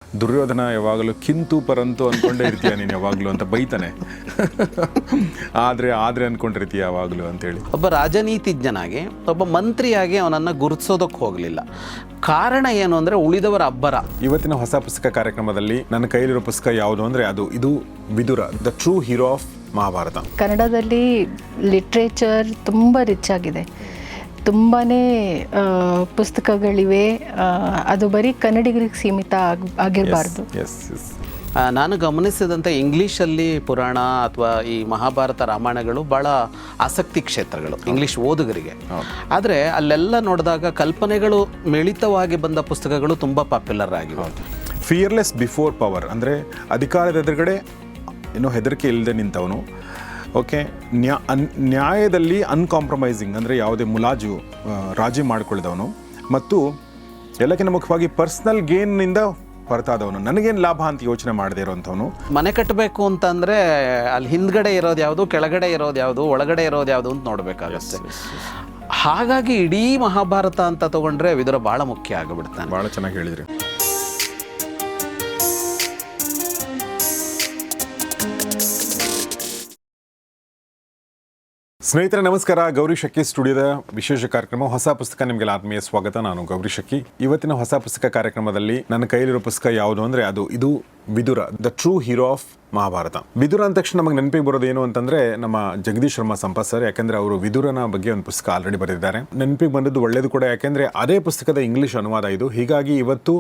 ದುರ್ಯೋಧನ ಯಾವಾಗಲೂ ಕಿಂತು ಪರಂತು ಅಂದ್ಕೊಂಡೇ ಇರ್ತೀಯ ನೀನು ಯಾವಾಗಲೂ ಅಂತ ಬೈತಾನೆ. ಆದರೆ ಅಂದ್ಕೊಂಡಿರ್ತೀಯ ಯಾವಾಗಲೂ ಅಂತೇಳಿ. ಒಬ್ಬ ರಾಜನೀತಿಜ್ಞನಾಗಿ ಒಬ್ಬ ಮಂತ್ರಿಯಾಗಿ ಅವನನ್ನು ಗುರುತಿಸೋದಕ್ಕೆ ಹೋಗಲಿಲ್ಲ. ಕಾರಣ ಏನು ಅಂದರೆ ಉಳಿದವರ ಅಬ್ಬರ. ಇವತ್ತಿನ ಹೊಸ ಪುಸ್ತಕ ಕಾರ್ಯಕ್ರಮದಲ್ಲಿ ನನ್ನ ಕೈಲಿರೋ ಪುಸ್ತಕ ಯಾವುದು ಅಂದರೆ ಇದು Vidura, the true hero of Mahabharata. ಕನ್ನಡದಲ್ಲಿ ಲಿಟ್ರೇಚರ್ ತುಂಬ ರಿಚ್ ಆಗಿದೆ, ತುಂಬಾ ಪುಸ್ತಕಗಳಿವೆ. ಅದು ಬರೀ ಕನ್ನಡಿಗರಿಗೆ ಸೀಮಿತ ಆಗಿರಬಾರ್ದು. ನಾನು ಗಮನಿಸಿದಂತೆ ಇಂಗ್ಲೀಷಲ್ಲಿ ಪುರಾಣ ಅಥವಾ ಈ ಮಹಾಭಾರತ ರಾಮಾಯಣಗಳು ಭಾಳ ಆಸಕ್ತಿ ಕ್ಷೇತ್ರಗಳು ಇಂಗ್ಲೀಷ್ ಓದುಗರಿಗೆ. ಆದರೆ ಅಲ್ಲೆಲ್ಲ ನೋಡಿದಾಗ ಕಲ್ಪನೆಗಳು ಮಿಳಿತವಾಗಿ ಬಂದ ಪುಸ್ತಕಗಳು ತುಂಬ ಪಾಪ್ಯುಲರ್ ಆಗಿವೆ. ಫಿಯರ್ಲೆಸ್ ಬಿಫೋರ್ ಪವರ್ ಅಂದರೆ ಅಧಿಕಾರದ ಎದುರುಗಡೆ ಏನೋ ಹೆದರಿಕೆ ಇಲ್ಲದೆ ನಿಂತವನು. ಓಕೆ, ನ್ಯಾಯದಲ್ಲಿ ಅನ್ಕಾಂಪ್ರಮೈಸಿಂಗ್ ಅಂದರೆ ಯಾವುದೇ ಮುಲಾಜು ರಾಜಿ ಮಾಡಿಕೊಳ್ಳದವನು, ಮತ್ತು ಎಲ್ಲಕ್ಕಿಂತ ಮುಖ್ಯವಾಗಿ ಪರ್ಸ್ನಲ್ ಗೇನ್ನಿಂದ ಹೊರತಾದವನು, ನನಗೇನು ಲಾಭ ಅಂತ ಯೋಚನೆ ಮಾಡದೇ ಇರೋವಂಥವನು. ಮನೆ ಕಟ್ಟಬೇಕು ಅಂತಂದರೆ ಅಲ್ಲಿ ಹಿಂದ್ಗಡೆ ಇರೋದು ಯಾವುದು, ಕೆಳಗಡೆ ಇರೋದು ಯಾವುದು, ಒಳಗಡೆ ಇರೋದು ಯಾವುದು ಅಂತ ನೋಡಬೇಕಾಗತ್ತೆ. ಹಾಗಾಗಿ ಇಡೀ ಮಹಾಭಾರತ ಅಂತ ತಗೊಂಡ್ರೆ ವಿದುರ ಭಾಳ ಮುಖ್ಯ ಆಗಿಬಿಡ್ತಾನೆ. ಭಾಳ ಚೆನ್ನಾಗಿ ಹೇಳಿದ್ರಿ. ಸ್ನೇಹಿತರೆ ನಮಸ್ಕಾರ. ಗೌರಿ ಶಕ್ಕಿ ಸ್ಟುಡಿಯೋದ ವಿಶೇಷ ಕಾರ್ಯಕ್ರಮ ಹೊಸ ಪುಸ್ತಕ, ನಿಮಗೆಲ್ಲ ಆತ್ಮೀಯ ಸ್ವಾಗತ. ನಾನು ಗೌರಿ ಶಕ್ಕಿ. ಇವತ್ತಿನ ಹೊಸ ಪುಸ್ತಕ ಕಾರ್ಯಕ್ರಮದಲ್ಲಿ ನನ್ನ ಕೈಲಿರೋ ಪುಸ್ತಕ ಯಾವುದು ಅಂದರೆ ಇದು Vidura, the true hero of Mahabharata. Vidura ಅಂದ ತಕ್ಷಣ ನಮಗೆ ನೆನಪಿಗೆ ಬರೋದು ಏನು ಅಂತಂದ್ರೆ ನಮ್ಮ ಜಗದೀಶ್ ಶರ್ಮಾ ಸಂಪತ್ ಸರ್. ಯಾಕೆಂದ್ರೆ ಅವರು ವಿದುರನ ಬಗ್ಗೆ ಒಂದು ಪುಸ್ತಕ ಆಲ್ರೆಡಿ ಬರೆದಿದ್ದಾರೆ. ನೆನಪಿಗೆ ಬಂದದ್ದು ಒಳ್ಳೇದು ಕೂಡ, ಯಾಕೆಂದ್ರೆ ಅದೇ ಪುಸ್ತಕದ ಇಂಗ್ಲಿಷ್ ಅನುವಾದ ಇದು. ಹೀಗಾಗಿ ಇವತ್ತು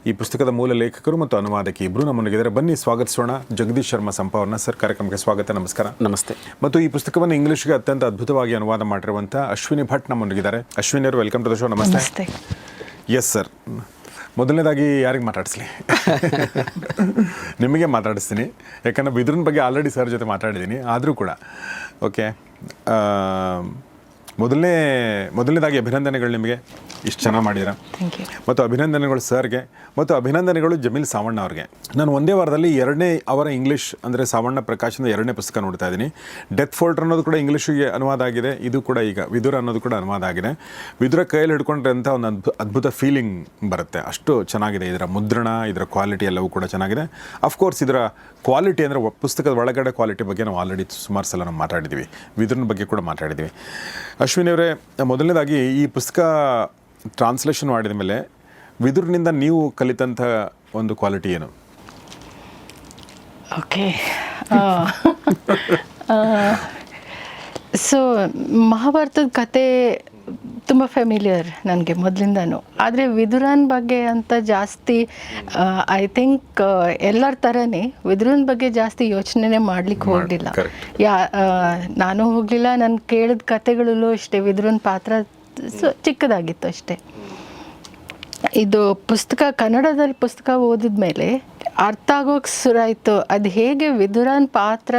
ಈ ಪುಸ್ತಕದ ಮೂಲ ಲೇಖಕರು ಮತ್ತು ಅನುವಾದಕಿ ಇಬ್ಬರು ನಮ್ಮೊಂದಿಗಿದ್ದಾರೆ. ಬನ್ನಿ ಸ್ವಾಗತಿಸೋಣ ಜಗದೀಶ್ ಶರ್ಮಾ ಸಂಪ ಅವ್ರನ್ನ. ಸರ್, ಕಾರ್ಯಕ್ರಮಕ್ಕೆ ಸ್ವಾಗತ. ನಮಸ್ಕಾರ. ನಮಸ್ತೆ. ಮತ್ತು ಈ ಪುಸ್ತಕವನ್ನು ಇಂಗ್ಲಿಷ್ಗೆ ಅತ್ಯಂತ ಅದ್ಭುತವಾಗಿ ಅನುವಾದ ಮಾಡಿರುವಂಥ ಅಶ್ವಿನಿ ಭಟ್ ನಮ್ಮೊಂದಿಗಿದ್ದಾರೆ. ಅಶ್ವಿನಿ ಅವರು, ವೆಲ್ಕಮ್ ಟು ದ ಶೋ. ನಮಸ್ತೆ. ಎಸ್ ಸರ್, ಮೊದಲನೇದಾಗಿ ಯಾರಿಗೆ ಮಾತಾಡಿಸ್ಲಿ? ನಿಮಗೆ ಮಾತಾಡಿಸ್ತೀನಿ, ಯಾಕಂದರೆ ವಿದುರನ ಬಗ್ಗೆ ಆಲ್ರೆಡಿ ಸರ್ ಜೊತೆ ಮಾತಾಡಿದ್ದೀನಿ. ಆದರೂ ಕೂಡ ಓಕೆ, ಮೊದಲನೇದಾಗಿ ಅಭಿನಂದನೆಗಳು ನಿಮಗೆ, ಇಷ್ಟು ಚೆನ್ನಾಗಿ ಮಾಡಿದ್ದೀರಾ. ಮತ್ತು ಅಭಿನಂದನೆಗಳು ಸರ್ಗೆ, ಮತ್ತು ಅಭಿನಂದನೆಗಳು ಜಮೀಲ್ ಸಾವಣ್ಣ ಅವ್ರಿಗೆ. ನಾನು ಒಂದೇ ವಾರದಲ್ಲಿ ಅವರ ಇಂಗ್ಲೀಷ್ ಅಂದರೆ ಸಾವಣ್ಣ ಪ್ರಕಾಶನ 2ನೇ ಪುಸ್ತಕ ನೋಡ್ತಾ ಇದ್ದೀನಿ. ಡೆತ್ ಫೋಲ್ಟ್ ಅನ್ನೋದು ಕೂಡ ಇಂಗ್ಲೀಷಿಗೆ ಅನುವಾದ ಆಗಿದೆ. ಇದು ಕೂಡ ಈಗ ವಿದುರ ಅನ್ನೋದು ಕೂಡ ಅನುವಾದ ಆಗಿದೆ. ವಿದುರ ಕೈಯಲ್ಲಿ ಹಿಡ್ಕೊಂಡ್ರೆ ಅಂತ ಒಂದು ಅದ್ಭುತ ಫೀಲಿಂಗ್ ಬರುತ್ತೆ. ಅಷ್ಟು ಚೆನ್ನಾಗಿದೆ ಇದರ ಮುದ್ರಣ, ಇದರ ಕ್ವಾಲಿಟಿ ಎಲ್ಲವೂ ಕೂಡ ಚೆನ್ನಾಗಿದೆ. ಅಫ್ಕೋರ್ಸ್ ಇದರ ಕ್ವಾಲಿಟಿ ಅಂದರೆ ಪುಸ್ತಕದ ಒಳಗಡೆ ಕ್ವಾಲಿಟಿ ಬಗ್ಗೆ ನಾವು ಆಲ್ರೆಡಿ ಸುಮಾರು ಸಲ ನಾವು ಮಾತಾಡಿದ್ದೀವಿ. ವಿದುರನ ಬಗ್ಗೆ ಕೂಡ ಮಾತಾಡಿದ್ದೀವಿ. ಅಶ್ವಿನಿ ಅವರೇ, ಮೊದಲನೇದಾಗಿ ಈ ಪುಸ್ತಕ ಟ್ರಾನ್ಸ್ಲೇಷನ್ ಮಾಡಿದ ಮೇಲೆ ವಿದುರನಿಂದ ನೀವು ಕಲಿತಂಥ ಒಂದು ಕ್ವಾಲಿಟಿ ಏನು? ಓಕೆ, ಸೊ ಮಹಾಭಾರತದ ಕತೆ ತುಂಬ ಫೆಮಿಲಿಯರ್ ನನಗೆ ಮೊದಲಿಂದನೂ. ಆದರೆ ವಿದುರನ ಬಗ್ಗೆ ಅಂತ ಜಾಸ್ತಿ ಐ ಥಿಂಕ್ ಎಲ್ಲರ ಥರನೇ ವಿದುರನ ಬಗ್ಗೆ ಜಾಸ್ತಿ ಯೋಚನೆ ಮಾಡಲಿಕ್ಕೆ ಹೋಗಲಿಲ್ಲ. ನಾನು ಹೋಗಲಿಲ್ಲ. ನಾನು ಕೇಳಿದ ಕತೆಗಳಲ್ಲೂ ಅಷ್ಟೇ ವಿದುರನ ಪಾತ್ರ ಚಿಕ್ಕದಾಗಿತ್ತು ಅಷ್ಟೇ. ಇದು ಪುಸ್ತಕ ಕನ್ನಡದಲ್ಲಿ ಪುಸ್ತಕ ಓದಿದ ಮೇಲೆ ಅರ್ಥ ಆಗೋಕೆ ಶುರುವಾಯಿತು ಅದು ಹೇಗೆ ವಿದುರನ ಪಾತ್ರ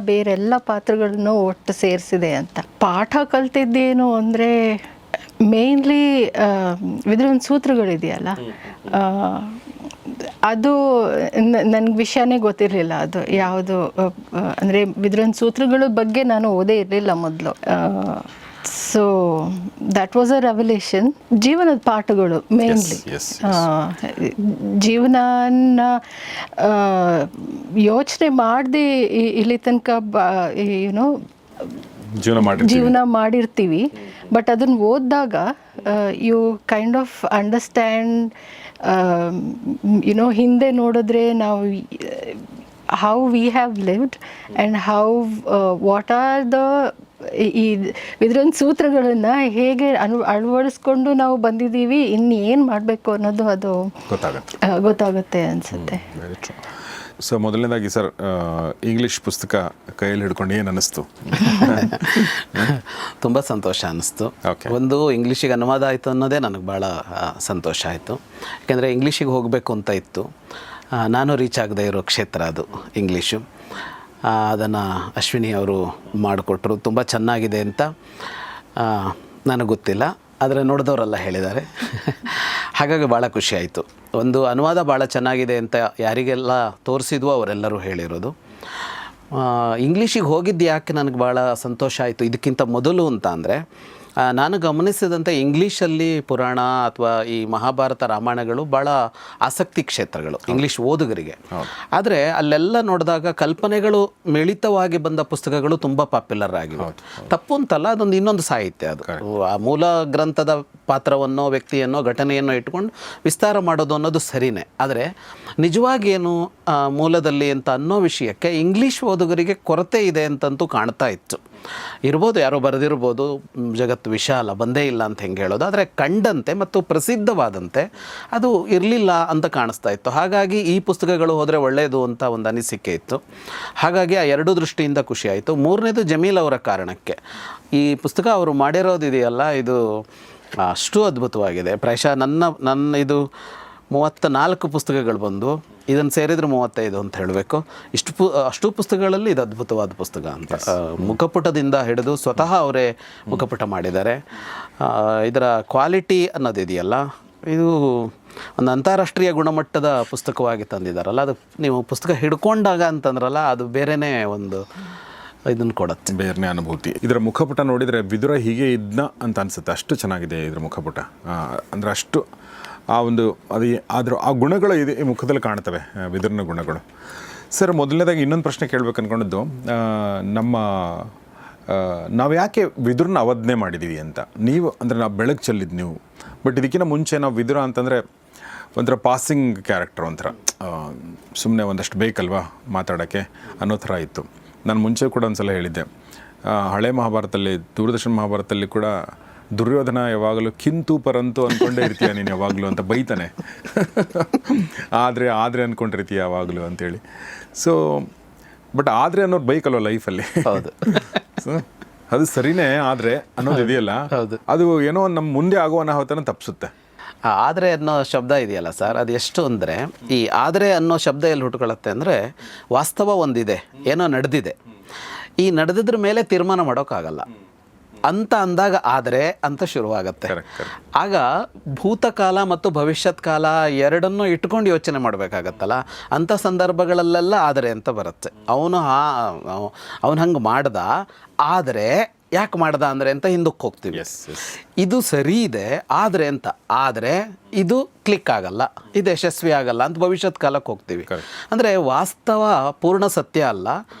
ಬೇರೆಲ್ಲ ಪಾತ್ರಗಳನ್ನು ಒಟ್ಟು ಸೇರಿಸಿದೆ ಅಂತ. ಪಾಠ ಕಲ್ತಿದ್ದೇನು ಅಂದರೆ ಮೇನ್ಲಿ ವಿದುರನ ಸೂತ್ರಗಳಿದೆಯಲ್ಲ, ಅದು ನನಗೆ ವಿಷಯನೇ ಗೊತ್ತಿರಲಿಲ್ಲ. ಅದು ಯಾವುದು ಅಂದರೆ ವಿದುರನ ಸೂತ್ರಗಳ ಬಗ್ಗೆ ನಾನು ಓದೇ ಇರಲಿಲ್ಲ ಮೊದಲು. So that was a revolution. ಜೀವನದ ಪಾಠಗಳು ಮೇನ್ಲಿ. ಜೀವನ ಯೋಚನೆ ಮಾಡದೆ ಇಲ್ಲಿ ತನಕ ಜೀವನ ಮಾಡಿರ್ತೀವಿ. ಬಟ್ ಅದನ್ನು ಓದಿದಾಗ ಯು ಕೈಂಡ್ ಆಫ್ ಅಂಡರ್ಸ್ಟ್ಯಾಂಡ್, ಹಿಂದೆ ನೋಡಿದ್ರೆ ನಾವು how we have lived and how what are the ಈ ವಿದುರನ ಸೂತ್ರಗಳನ್ನು ಹೇಗೆ ಅಳವಡಿಸ್ಕೊಂಡು ನಾವು ಬಂದಿದ್ದೀವಿ, ಇನ್ನು ಏನು ಮಾಡಬೇಕು ಅನ್ನೋದು ಅದು ಗೊತ್ತಾಗುತ್ತೆ ಅನಿಸುತ್ತೆ. ಸೊ ಮೊದಲನೇದಾಗಿ ಸರ್, ಇಂಗ್ಲೀಷ್ ಪುಸ್ತಕ ಕೈಯಲ್ಲಿ ಹಿಡ್ಕೊಂಡು ಏನು ಅನ್ನಿಸ್ತು? ತುಂಬ ಸಂತೋಷ ಅನ್ನಿಸ್ತು. ಒಂದು ಇಂಗ್ಲೀಷಿಗೆ ಅನುವಾದ ಆಯಿತು ಅನ್ನೋದೇ ನನಗೆ ಭಾಳ ಸಂತೋಷ ಆಯಿತು. ಯಾಕೆಂದರೆ ಇಂಗ್ಲೀಷಿಗೆ ಹೋಗಬೇಕು ಅಂತ ಇತ್ತು. ನಾನು ರೀಚ್ ಆಗದೆ ಇರೋ ಕ್ಷೇತ್ರ ಅದು ಇಂಗ್ಲೀಷು. ಅದನ್ನು ಅಶ್ವಿನಿ ಅವರು ಮಾಡಿಕೊಟ್ರು. ತುಂಬ ಚೆನ್ನಾಗಿದೆ ಅಂತ ನನಗೆ ಗೊತ್ತಿಲ್ಲ, ಆದರೆ ನೋಡಿದವರೆಲ್ಲ ಹೇಳಿದ್ದಾರೆ. ಹಾಗಾಗಿ ಭಾಳ ಖುಷಿಯಾಯಿತು. ಒಂದು ಅನುವಾದ ಭಾಳ ಚೆನ್ನಾಗಿದೆ ಅಂತ ಯಾರಿಗೆಲ್ಲ ತೋರಿಸಿದ್ವೋ ಅವರೆಲ್ಲರೂ ಹೇಳಿರೋದು. ಇಂಗ್ಲೀಷಿಗೆ ಹೋಗಿದ್ದು ಯಾಕೆ ನನಗೆ ಭಾಳ ಸಂತೋಷ ಆಯಿತು ಇದಕ್ಕಿಂತ ಮೊದಲು ಅಂತ ಅಂದರೆ, ನಾನು ಗಮನಿಸಿದಂತೆ ಇಂಗ್ಲೀಷಲ್ಲಿ ಪುರಾಣ ಅಥವಾ ಈ ಮಹಾಭಾರತ ರಾಮಾಯಣಗಳು ಭಾಳ ಆಸಕ್ತಿ ಕ್ಷೇತ್ರಗಳು ಇಂಗ್ಲೀಷ್ ಓದುಗರಿಗೆ. ಆದರೆ ಅಲ್ಲೆಲ್ಲ ನೋಡಿದಾಗ ಕಲ್ಪನೆಗಳು ಮಿಳಿತವಾಗಿ ಬಂದ ಪುಸ್ತಕಗಳು ತುಂಬ ಪಾಪ್ಯುಲರ್ ಆಗಿವೆ. ತಪ್ಪು ಅಂತಲ್ಲ, ಅದೊಂದು ಇನ್ನೊಂದು ಸಾಹಿತ್ಯ. ಅದು ಆ ಮೂಲ ಗ್ರಂಥದ ಪಾತ್ರವನ್ನು, ವ್ಯಕ್ತಿಯನ್ನು, ಘಟನೆಯನ್ನು ಇಟ್ಕೊಂಡು ವಿಸ್ತಾರ ಮಾಡೋದು ಅನ್ನೋದು ಸರಿನೇ. ಆದರೆ ನಿಜವಾಗಿ ಏನು ಮೂಲದಲ್ಲಿ ಅಂತ ಅನ್ನೋ ವಿಷಯಕ್ಕೆ ಇಂಗ್ಲೀಷ್ ಓದುಗರಿಗೆ ಕೊರತೆ ಇದೆ ಅಂತಂತೂ ಕಾಣ್ತಾ ಇತ್ತು. ಇರ್ಬೋದು, ಯಾರೋ ಬರೆದಿರ್ಬೋದು, ಜಗತ್ತು ವಿಶಾಲ, ಬಂದೇ ಇಲ್ಲ ಅಂತ ಹೆಂಗೆ ಹೇಳೋದು. ಆದರೆ ಕಂಡಂತೆ ಮತ್ತು ಪ್ರಸಿದ್ಧವಾದಂತೆ ಅದು ಇರಲಿಲ್ಲ ಅಂತ ಕಾಣಿಸ್ತಾ ಇತ್ತು. ಹಾಗಾಗಿ ಈ ಪುಸ್ತಕಗಳು ಹೋದರೆ ಒಳ್ಳೆಯದು ಅಂತ ಒಂದು ಅನಿಸಿಕೆ ಇತ್ತು. ಹಾಗಾಗಿ ಆ ಎರಡೂ ದೃಷ್ಟಿಯಿಂದ ಖುಷಿ ಆಯಿತು. ಮೂರನೇದು ಜಮೀಲ್ ಅವರ ಕಾರಣಕ್ಕೆ. ಈ ಪುಸ್ತಕ ಅವರು ಮಾಡಿರೋದಿದೆಯಲ್ಲ, ಇದು ಅಷ್ಟು ಅದ್ಭುತವಾಗಿದೆ. ಪ್ರಾಯಶಃ ನನ್ನ ಇದು 34 ಪುಸ್ತಕಗಳು ಬಂದು ಇದನ್ನು ಸೇರಿದರೆ 35 ಅಂತ ಹೇಳಬೇಕು. ಅಷ್ಟು ಪುಸ್ತಕಗಳಲ್ಲಿ ಇದು ಅದ್ಭುತವಾದ ಪುಸ್ತಕ ಅಂತ. ಮುಖಪುಟದಿಂದ ಹಿಡಿದು ಸ್ವತಃ ಅವರೇ ಮುಖಪುಟ ಮಾಡಿದ್ದಾರೆ. ಇದರ ಕ್ವಾಲಿಟಿ ಅನ್ನೋದಿದೆಯಲ್ಲ, ಇದು ಒಂದು ಅಂತಾರಾಷ್ಟ್ರೀಯ ಗುಣಮಟ್ಟದ ಪುಸ್ತಕವಾಗಿ ತಂದಿದ್ದಾರಲ್ಲ. ಅದು ನೀವು ಪುಸ್ತಕ ಹಿಡ್ಕೊಂಡಾಗ ಅಂತಂದ್ರಲ್ಲ, ಅದು ಬೇರೆಯೇ ಒಂದು ಇದನ್ನು ಕೊಡುತ್ತೆ, ಬೇರೆನೇ ಅನುಭೂತಿ. ಇದರ ಮುಖಪುಟ ನೋಡಿದರೆ ವಿದುರ ಹೀಗೆ ಇದ್ನ ಅಂತ ಅನಿಸುತ್ತೆ. ಅಷ್ಟು ಚೆನ್ನಾಗಿದೆ ಇದರ ಮುಖಪುಟ. ಅಂದರೆ ಅಷ್ಟು ಆ ಒಂದು ಆದರೂ ಆ ಗುಣಗಳು ಇದೆ ಈ ಮುಖದಲ್ಲಿ ಕಾಣ್ತವೆ, ವಿದುರನ ಗುಣಗಳು. ಸರ್, ಮೊದಲನೇದಾಗಿ ಇನ್ನೊಂದು ಪ್ರಶ್ನೆ ಕೇಳಬೇಕು ಅಂದ್ಕೊಂಡಿದ್ದು, ನಾವು ಯಾಕೆ ವಿದುರನ ಅವಜ್ಞೆ ಮಾಡಿದ್ದೀವಿ ಅಂತ. ನೀವು ಅಂದರೆ ನಾವು ಬೆಳಕು ಚೆಲ್ಲಿದ್ದು ನೀವು, ಬಟ್ ಇದಕ್ಕಿಂತ ಮುಂಚೆ ನಾವು ವಿದುರ ಅಂತಂದರೆ ಒಂಥರ ಪಾಸಿಂಗ್ ಕ್ಯಾರೆಕ್ಟರ್, ಒಂಥರ ಸುಮ್ಮನೆ ಒಂದಷ್ಟು ಬೇಕಲ್ವಾ ಮಾತಾಡೋಕ್ಕೆ ಅನ್ನೋ ಥರ ಇತ್ತು. ನಾನು ಮುಂಚೆ ಕೂಡ ಒಂದು ಸಲ ಹೇಳಿದ್ದೆ, ಹಳೆ ಮಹಾಭಾರತದಲ್ಲಿ, ದೂರದರ್ಶನ ಮಹಾಭಾರತದಲ್ಲಿ ಕೂಡ ದುರ್ಯೋಧನ ಯಾವಾಗಲೂ ಕಿಂತು ಪರಂತು ಅಂದ್ಕೊಂಡೇ ಇರ್ತೀಯ ನೀನು ಯಾವಾಗಲೂ ಅಂತ ಬೈತಾನೆ. ಆದರೆ ಅಂದ್ಕೊಂಡಿರ್ತೀಯ ಯಾವಾಗಲೂ ಅಂತೇಳಿ. ಸೊ ಬಟ್ ಆದರೆ ಅನ್ನೋರು ಬೈಕಲ್ವ ಲೈಫಲ್ಲಿ. ಹೌದು, ಸೊ ಅದು ಸರಿನೇ. ಆದರೆ ಅನ್ನೋದು ಇದೆಯಲ್ಲ, ಅದು ಏನೋ ನಮ್ಮ ಮುಂದೆ ಆಗೋ ಅನಾಹುತನ ತಪ್ಪಿಸುತ್ತೆ. ಆದರೆ ಅನ್ನೋ ಶಬ್ದ ಇದೆಯಲ್ಲ ಸರ್, ಅದು ಎಷ್ಟು ಅಂದರೆ, ಈ ಆದರೆ ಅನ್ನೋ ಶಬ್ದ ಎಲ್ಲಿ ಹುಟ್ಕೊಳ್ಳುತ್ತೆ ಅಂದರೆ, ವಾಸ್ತವ ಒಂದಿದೆ, ಏನೋ ನಡೆದಿದೆ, ಈ ನಡೆದಿದ್ರ ಮೇಲೆ ತೀರ್ಮಾನ ಮಾಡೋಕ್ಕಾಗಲ್ಲ ಅಂತ ಅಂದಾಗ ಆದರೆ ಅಂತ ಶುರುವಾಗತ್ತೆ. ಆಗ ಭೂತಕಾಲ ಮತ್ತು ಭವಿಷ್ಯತ್ ಕಾಲ ಎರಡನ್ನೂ ಇಟ್ಕೊಂಡು ಯೋಚನೆ ಮಾಡಬೇಕಾಗತ್ತಲ್ಲ. ಅಂಥ ಸಂದರ್ಭಗಳಲ್ಲೆಲ್ಲ ಆದರೆ ಅಂತ ಬರುತ್ತೆ. ಅವನು ಹಂಗೆ ಮಾಡ್ದ, ಆದರೆ ಯಾಕೆ ಮಾಡ್ದ ಅಂದರೆ ಅಂತ ಹಿಂದಕ್ಕೆ ಹೋಗ್ತೀವಿ. ಇದು ಸರಿ ಇದೆ ಆದರೆ ಅಂತ, ಆದರೆ ಇದು ಕ್ಲಿಕ್ ಆಗಲ್ಲ, ಇದು ಯಶಸ್ವಿ ಆಗಲ್ಲ ಅಂತ ಭವಿಷ್ಯತ್ ಕಾಲಕ್ಕೆ ಹೋಗ್ತೀವಿ. ಅಂದರೆ ವಾಸ್ತವ ಪೂರ್ಣ ಸತ್ಯ ಅಲ್ಲ,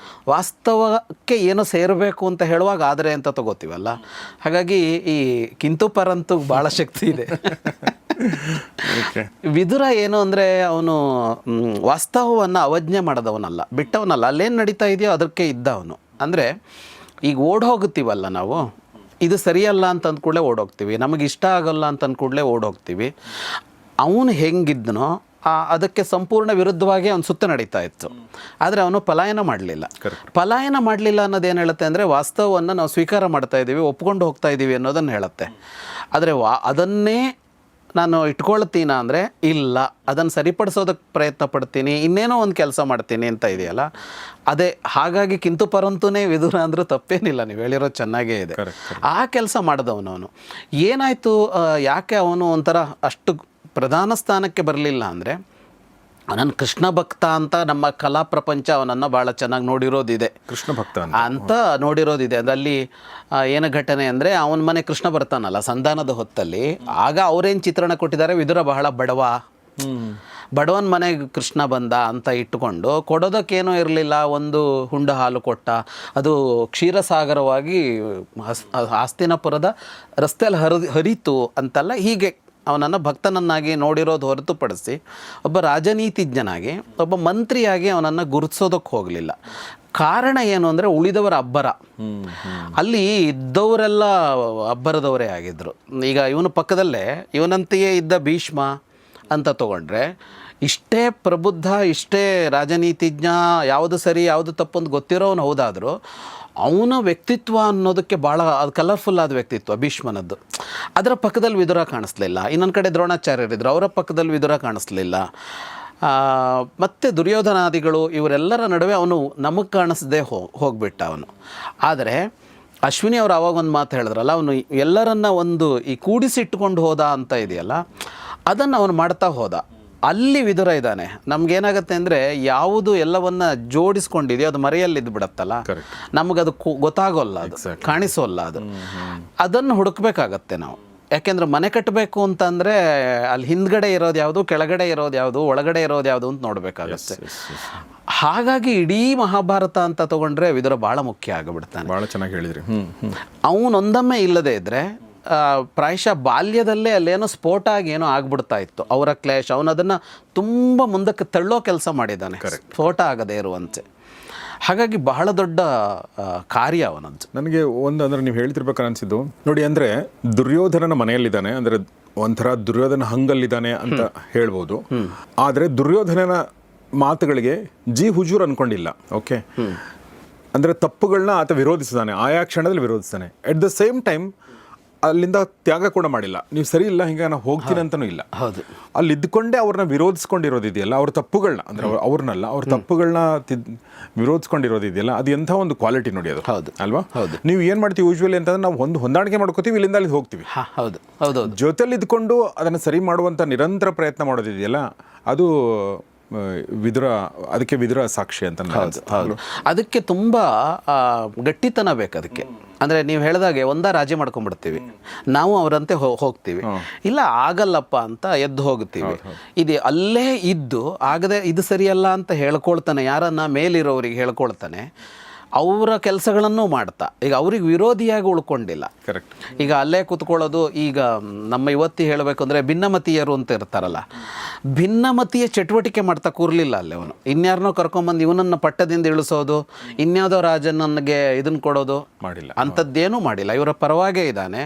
ವಾಸ್ತವಕ್ಕೆ ಏನೋ ಸೇರಬೇಕು ಅಂತ ಹೇಳುವಾಗ ಆದರೆ ಅಂತ ತಗೋತೀವಲ್ಲ. ಹಾಗಾಗಿ ಈ ಕಿಂತು ಪರಂತು ಭಾಳ ಶಕ್ತಿ ಇದೆ. ವಿದುರ ಏನು ಅಂದರೆ, ಅವನು ವಾಸ್ತವವನ್ನು ಅವಜ್ಞೆ ಮಾಡದವನಲ್ಲ, ಬಿಟ್ಟವನಲ್ಲ. ಅಲ್ಲೇನು ನಡೀತಾ ಇದೆಯೋ ಅದಕ್ಕೆ ಇದ್ದವನು. ಅಂದರೆ ಈಗ ಓಡೋಗ್ತೀವಲ್ಲ ನಾವು, ಇದು ಸರಿಯಲ್ಲ ಅಂತ ಅಂದ್ಕೂಡಲೇ ಓಡೋಗ್ತೀವಿ, ನಮಗೆ ಇಷ್ಟ ಆಗೋಲ್ಲ ಅಂತ ಅಂದ್ಕೂಡಲೇ ಓಡೋಗ್ತೀವಿ. ಅವನು ಹೆಂಗಿದ್ದನೋ ಅದಕ್ಕೆ ಸಂಪೂರ್ಣ ವಿರುದ್ಧವಾಗಿ ಅವನು ಸುತ್ತ ನಡೀತಾ ಇತ್ತು. ಆದರೆ ಅವನು ಪಲಾಯನ ಮಾಡಲಿಲ್ಲ ಅನ್ನೋದೇನು ಹೇಳುತ್ತೆ ಅಂದರೆ, ವಾಸ್ತವವನ್ನು ನಾವು ಸ್ವೀಕಾರ ಮಾಡ್ತಾ ಇದ್ದೀವಿ, ಒಪ್ಕೊಂಡು ಹೋಗ್ತಾ ಇದ್ದೀವಿ ಅನ್ನೋದನ್ನು ಹೇಳುತ್ತೆ. ಆದರೆ ಅದನ್ನೇ ನಾನು ಇಟ್ಕೊಳ್ತೀನ ಅಂದರೆ ಇಲ್ಲ, ಅದನ್ನು ಸರಿಪಡಿಸೋದಕ್ಕೆ ಪ್ರಯತ್ನ ಪಡ್ತೀನಿ, ಇನ್ನೇನೋ ಒಂದು ಕೆಲಸ ಮಾಡ್ತೀನಿ ಅಂತ ಇದೆಯಲ್ಲ, ಅದೇ. ಹಾಗಾಗಿ ಕಿಂತು ಪರಂತುನೇ ವಿದುರ ಅಂದರೂ ತಪ್ಪೇನಿಲ್ಲ, ನೀವು ಹೇಳಿರೋದು ಚೆನ್ನಾಗೇ ಇದೆ. ಆ ಕೆಲಸ ಮಾಡಿದವನು ಏನಾಯಿತು, ಯಾಕೆ ಅವನು ಒಂಥರ ಅಷ್ಟು ಪ್ರಧಾನ ಸ್ಥಾನಕ್ಕೆ ಬರಲಿಲ್ಲ ಅಂದರೆ, ನನ್ನ ಕೃಷ್ಣ ಭಕ್ತ ಅಂತ ನಮ್ಮ ಕಲಾ ಪ್ರಪಂಚ ಅವನನ್ನು ಭಾಳ ಚೆನ್ನಾಗಿ ನೋಡಿರೋದಿದೆ. ಕೃಷ್ಣ ಭಕ್ತ ಅಂತ ನೋಡಿರೋದಿದೆ. ಅದರಲ್ಲಿ ಏನು ಘಟನೆ ಅಂದರೆ, ಅವನ ಮನೆ ಕೃಷ್ಣ ಬರ್ತಾನಲ್ಲ ಸಂಧಾನದ ಹೊತ್ತಲ್ಲಿ, ಆಗ ಅವರೇನು ಚಿತ್ರಣ ಕೊಟ್ಟಿದ್ದಾರೆ, ವಿದುರ ಬಹಳ ಬಡವನ ಮನೆಗೆ ಕೃಷ್ಣ ಬಂದ ಅಂತ ಇಟ್ಟುಕೊಂಡು, ಕೊಡೋದಕ್ಕೇನೂ ಇರಲಿಲ್ಲ, ಒಂದು ಹುಂಡ ಹಾಲು ಕೊಟ್ಟ, ಅದು ಕ್ಷೀರಸಾಗರವಾಗಿ ಆಸ್ತಿನಪುರದ ರಸ್ತೆಯಲ್ಲಿ ಹರಿತು ಅಂತಲ್ಲ. ಹೀಗೆ ಅವನನ್ನು ಭಕ್ತನನ್ನಾಗಿ ನೋಡಿರೋದು ಹೊರತುಪಡಿಸಿ ಒಬ್ಬ ರಾಜನೀತಿಜ್ಞನಾಗಿ, ಒಬ್ಬ ಮಂತ್ರಿಯಾಗಿ ಅವನನ್ನು ಗುರುತಿಸೋದಕ್ಕೆ ಹೋಗಲಿಲ್ಲ. ಕಾರಣ ಏನು ಅಂದರೆ, ಉಳಿದವರ ಅಬ್ಬರ. ಅಲ್ಲಿ ಇದ್ದವರೆಲ್ಲ ಅಬ್ಬರದವರೇ ಆಗಿದ್ದರು. ಈಗ ಇವನ ಪಕ್ಕದಲ್ಲೇ ಇವನಂತೆಯೇ ಇದ್ದ ಭೀಷ್ಮ ಅಂತ ತಗೊಂಡ್ರೆ, ಇಷ್ಟೇ ಪ್ರಬುದ್ಧ, ಇಷ್ಟೇ ರಾಜನೀತಿಜ್ಞ, ಯಾವುದು ಸರಿ ಯಾವುದು ತಪ್ಪು ಅಂತ ಗೊತ್ತಿರೋನು ಹೌದಾದರೂ, ಅವನ ವ್ಯಕ್ತಿತ್ವ ಅನ್ನೋದಕ್ಕೆ ಭಾಳ ಅದು ಕಲರ್ಫುಲ್ ಆದ ವ್ಯಕ್ತಿತ್ವ ಭೀಷ್ಮನದ್ದು. ಅದರ ಪಕ್ಕದಲ್ಲಿ ವಿದುರ ಕಾಣಿಸ್ಲಿಲ್ಲ. ಇನ್ನೊಂದು ಕಡೆ ದ್ರೋಣಾಚಾರ್ಯರಿದ್ದರು, ಅವರ ಪಕ್ಕದಲ್ಲಿ ವಿದುರ ಕಾಣಿಸ್ಲಿಲ್ಲ. ಮತ್ತು ದುರ್ಯೋಧನಾದಿಗಳು ಇವರೆಲ್ಲರ ನಡುವೆ ಅವನು ನಮಗೆ ಕಾಣಿಸದೆ ಹೋಗ್ಬಿಟ್ಟ ಅವನು. ಆದರೆ ಅಶ್ವಿನಿ ಅವರು ಆವಾಗ ಒಂದು ಮಾತು ಹೇಳಿದ್ರಲ್ಲ, ಅವನು ಎಲ್ಲರನ್ನ ಒಂದು ಈ ಕೂಡಿಸಿಟ್ಟುಕೊಂಡು ಹೋದ ಅಂತ ಇದೆಯಲ್ಲ, ಅದನ್ನು ಅವನು ಮಾಡ್ತಾ ಹೋದ. ಅಲ್ಲಿ ವಿದುರ ಇದ್ದಾನೆ. ನಮ್ಗೇನಾಗತ್ತೆ ಅಂದರೆ ಯಾವುದು ಎಲ್ಲವನ್ನ ಜೋಡಿಸ್ಕೊಂಡಿದೆಯೋ ಅದು ಮರೆಯಲ್ಲಿದ್ದು ಬಿಡತ್ತಲ್ಲ, ನಮಗದು ಗೊತ್ತಾಗೋಲ್ಲ, ಅದು ಕಾಣಿಸೋಲ್ಲ. ಅದನ್ನು ಹುಡುಕ್ಬೇಕಾಗತ್ತೆ ನಾವು. ಯಾಕೆಂದ್ರೆ ಮನೆ ಕಟ್ಟಬೇಕು ಅಂತಂದರೆ ಅಲ್ಲಿ ಹಿಂದ್ಗಡೆ ಇರೋದು ಯಾವುದು, ಕೆಳಗಡೆ ಇರೋದು ಯಾವುದು, ಒಳಗಡೆ ಇರೋದು ಯಾವುದು ಅಂತ ನೋಡಬೇಕಾಗತ್ತೆ. ಹಾಗಾಗಿ ಇಡೀ ಮಹಾಭಾರತ ಅಂತ ತಗೊಂಡ್ರೆ ವಿದುರ ಭಾಳ ಮುಖ್ಯ ಆಗಿಬಿಡ್ತಾನೆ. ಭಾಳ ಚೆನ್ನಾಗಿ ಹೇಳಿದ್ರಿ. ಅವನೊಂದೊಮ್ಮೆ ಇಲ್ಲದೆ ಇದ್ದರೆ ಪ್ರಾಯಶಃ ಬಾಲ್ಯದಲ್ಲೇ ಅಲ್ಲೇನೋ ಸ್ಫೋಟ ಆಗಿ ಏನೋ ಆಗ್ಬಿಡ್ತಾ ಇತ್ತು ಅವರ ಕ್ಲೇಶ್. ಅವನದನ್ನು ತುಂಬ ಮುಂದಕ್ಕೆ ತಳ್ಳೋ ಕೆಲಸ ಮಾಡಿದ್ದಾನೆ, ಸ್ಫೋಟ ಆಗದೇ ಇರುವಂತೆ. ಹಾಗಾಗಿ ಬಹಳ ದೊಡ್ಡ ಕಾರ್ಯ ಅವನದ್ದು. ನನಗೆ ಒಂದು ಅಂದರೆ ನೀವು ಹೇಳ್ತಿರ್ಬೇಕಾದ್ರೆ ಅನಿಸಿದ್ದು ನೋಡಿ, ಅಂದರೆ ದುರ್ಯೋಧನನ ಮನೆಯಲ್ಲಿದ್ದಾನೆ, ಅಂದರೆ ಒಂಥರ ದುರ್ಯೋಧನ ಹಂಗಲ್ಲಿದ್ದಾನೆ ಅಂತ ಹೇಳ್ಬೋದು. ಆದರೆ ದುರ್ಯೋಧನನ ಮಾತುಗಳಿಗೆ ಜಿ ಹುಜೂರ್ ಅನ್ಕೊಂಡಿಲ್ಲ. ಓಕೆ, ಅಂದರೆ ತಪ್ಪುಗಳನ್ನ ಆತ ವಿರೋಧಿಸಿದಾನೆ, ಆಯಾ ಕ್ಷಣದಲ್ಲಿ ವಿರೋಧಿಸ್ತಾನೆ. ಎಟ್ ದ ಸೇಮ್ ಟೈಮ್ ಅಲ್ಲಿಂದ ತ್ಯಾಗ ಕೂಡ ಮಾಡಿಲ್ಲ. ನೀವು ಸರಿ ಇಲ್ಲ, ಹಿಂಗೆ ನಾನು ಹೋಗ್ತೀನಿ ಅಂತನೂ ಇಲ್ಲ. ಹೌದು, ಅಲ್ಲಿ ಇದ್ದುಕೊಂಡೇ ಅವ್ರನ್ನ ವಿರೋಧಿಸ್ಕೊಂಡಿರೋದಿದೆಯಲ್ಲ, ಅವ್ರ ತಪ್ಪುಗಳನ್ನ, ಅಂದರೆ ಅವ್ರನ್ನಲ್ಲ, ಅವ್ರ ತಪ್ಪುಗಳನ್ನ ವಿರೋಧಿಸ್ಕೊಂಡಿರೋದಿದೆಯಲ್ಲ, ಅದು ಎಂಥ ಒಂದು ಕ್ವಾಲಿಟಿ ನೋಡಿ ಅದು. ಹೌದು ಅಲ್ವಾ? ಹೌದು. ನೀವು ಏನು ಮಾಡ್ತೀವಿ ಯೂಶ್ವಲಿ ಅಂತಂದ್ರೆ ನಾವು ಒಂದು ಹೊಂದಾಣಿಕೆ ಮಾಡ್ಕೋತೀವಿ, ಇಲ್ಲಿಂದ ಅಲ್ಲಿ ಹೋಗ್ತೀವಿ. ಹೌದು ಹೌದು. ಜೊತೆಲಿ ಇದ್ಕೊಂಡು ಅದನ್ನು ಸರಿ ಮಾಡುವಂಥ ನಿರಂತರ ಪ್ರಯತ್ನ ಮಾಡೋದಿದೆಯಲ್ಲ, ಅದು ವಿದುರ, ಅದಕ್ಕೆ ವಿದುರ ಸಾಕ್ಷಿ ಅಂತ. ಹೌದು, ಅದಕ್ಕೆ ತುಂಬ ಗಟ್ಟಿತನ ಬೇಕು ಅದಕ್ಕೆ. ಅಂದರೆ ನೀವು ಹೇಳಿದಾಗೆ ರಾಜಿ ಮಾಡ್ಕೊಂಡ್ಬಿಡ್ತೀವಿ ನಾವು, ಅವರಂತೆ ಹೋಗ್ತೀವಿ. ಇಲ್ಲ ಆಗಲ್ಲಪ್ಪ ಅಂತ ಎದ್ದು ಹೋಗ್ತೀವಿ. ಇದು ಅಲ್ಲೇ ಇದ್ದು ಆಗದೆ ಇದು ಸರಿಯಲ್ಲ ಅಂತ ಹೇಳ್ಕೊಳ್ತಾನೆ, ಯಾರನ್ನ ಮೇಲಿರೋರಿಗೆ ಹೇಳ್ಕೊಳ್ತಾನೆ, ಅವರ ಕೆಲಸಗಳನ್ನು ಮಾಡ್ತಾ. ಈಗ ಅವ್ರಿಗೆ ವಿರೋಧಿಯಾಗಿ ಉಳ್ಕೊಂಡಿಲ್ಲ. ಕರೆಕ್ಟ್. ಈಗ ಅಲ್ಲೇ ಕೂತ್ಕೊಳ್ಳೋದು. ಈಗ ನಮ್ಮ ಇವತ್ತಿ ಹೇಳಬೇಕು ಅಂದರೆ ಭಿನ್ನಮತೀಯರು ಅಂತ ಇರ್ತಾರಲ್ಲ, ಭಿನ್ನಮತೀಯ ಚಟುವಟಿಕೆ ಮಾಡ್ತಾ ಕೂರಲಿಲ್ಲ ಅಲ್ಲಿ ಅವನು. ಇನ್ಯಾರನ್ನೋ ಕರ್ಕೊಂಬಂದು ಇವನನ್ನು ಪಟ್ಟದಿಂದ ಇಳಿಸೋದು, ಇನ್ಯಾವುದೋ ರಾಜನಿಗೆ ಇದನ್ನು ಕೊಡೋದು ಮಾಡಿಲ್ಲ, ಅಂಥದ್ದೇನೂ ಮಾಡಿಲ್ಲ. ಇವರ ಪರವಾಗೇ ಇದ್ದಾನೆ,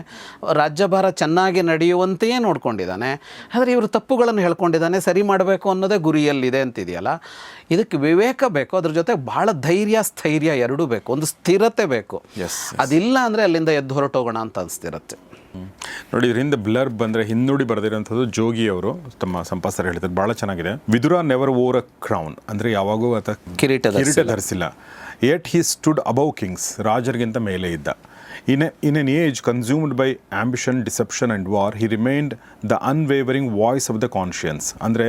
ರಾಜ್ಯಭಾರ ಚೆನ್ನಾಗಿ ನಡೆಯುವಂತೆಯೇ ನೋಡ್ಕೊಂಡಿದ್ದಾನೆ. ಆದರೆ ಇವರು ತಪ್ಪುಗಳನ್ನು ಹೇಳ್ಕೊಂಡಿದ್ದಾನೆ, ಸರಿ ಮಾಡಬೇಕು ಅನ್ನೋದೇ ಗುರಿಯಲ್ಲಿದೆ ಅಂತಿದೆಯಲ್ಲ. ಇದಕ್ಕೆ ವಿವೇಕ ಬೇಕು, ಅದ್ರ ಜೊತೆ ಭಾಳ ಧೈರ್ಯ ಸ್ಥೈರ್ಯ ಎರಡೂ ಬೇಕು, ಒಂದು ಸ್ಥಿರತೆ ಬೇಕು. ಅದಿಲ್ಲ ಅಂದರೆ ಅಲ್ಲಿಂದ ಎದ್ದು ಹೊರಟೋಗೋಣ ಅಂತ ಅನಿಸ್ತಿರತ್ತೆ. ನೋಡಿ, ಇದರಿಂದ ಬ್ಲರ್ ಬಂದರೆ ಹಿನ್ನುಡಿ ಬರೆದಿರೋಂಥದ್ದು ಜೋಗಿ ಅವರು ತಮ್ಮ ಸಂಪಾಸರ ಹೇಳ್ತಾರೆ, ಭಾಳ ಚೆನ್ನಾಗಿದೆ. Vidura never over a crown, ಅಂದರೆ ಯಾವಾಗೂ ಆತ ಕಿರೀಟ ಧರಿಸಿಲ್ಲ. ಯೆಟ್ ಹಿ ಸ್ಟುಡ್ ಅಬೌವ್ ಕಿಂಗ್ಸ್, ರಾಜರಿಗಿಂತ ಮೇಲೆ ಇದ್ದ. In an age consumed by ambition, deception and war, he remained the unwavering voice of the conscience. ಅಂದರೆ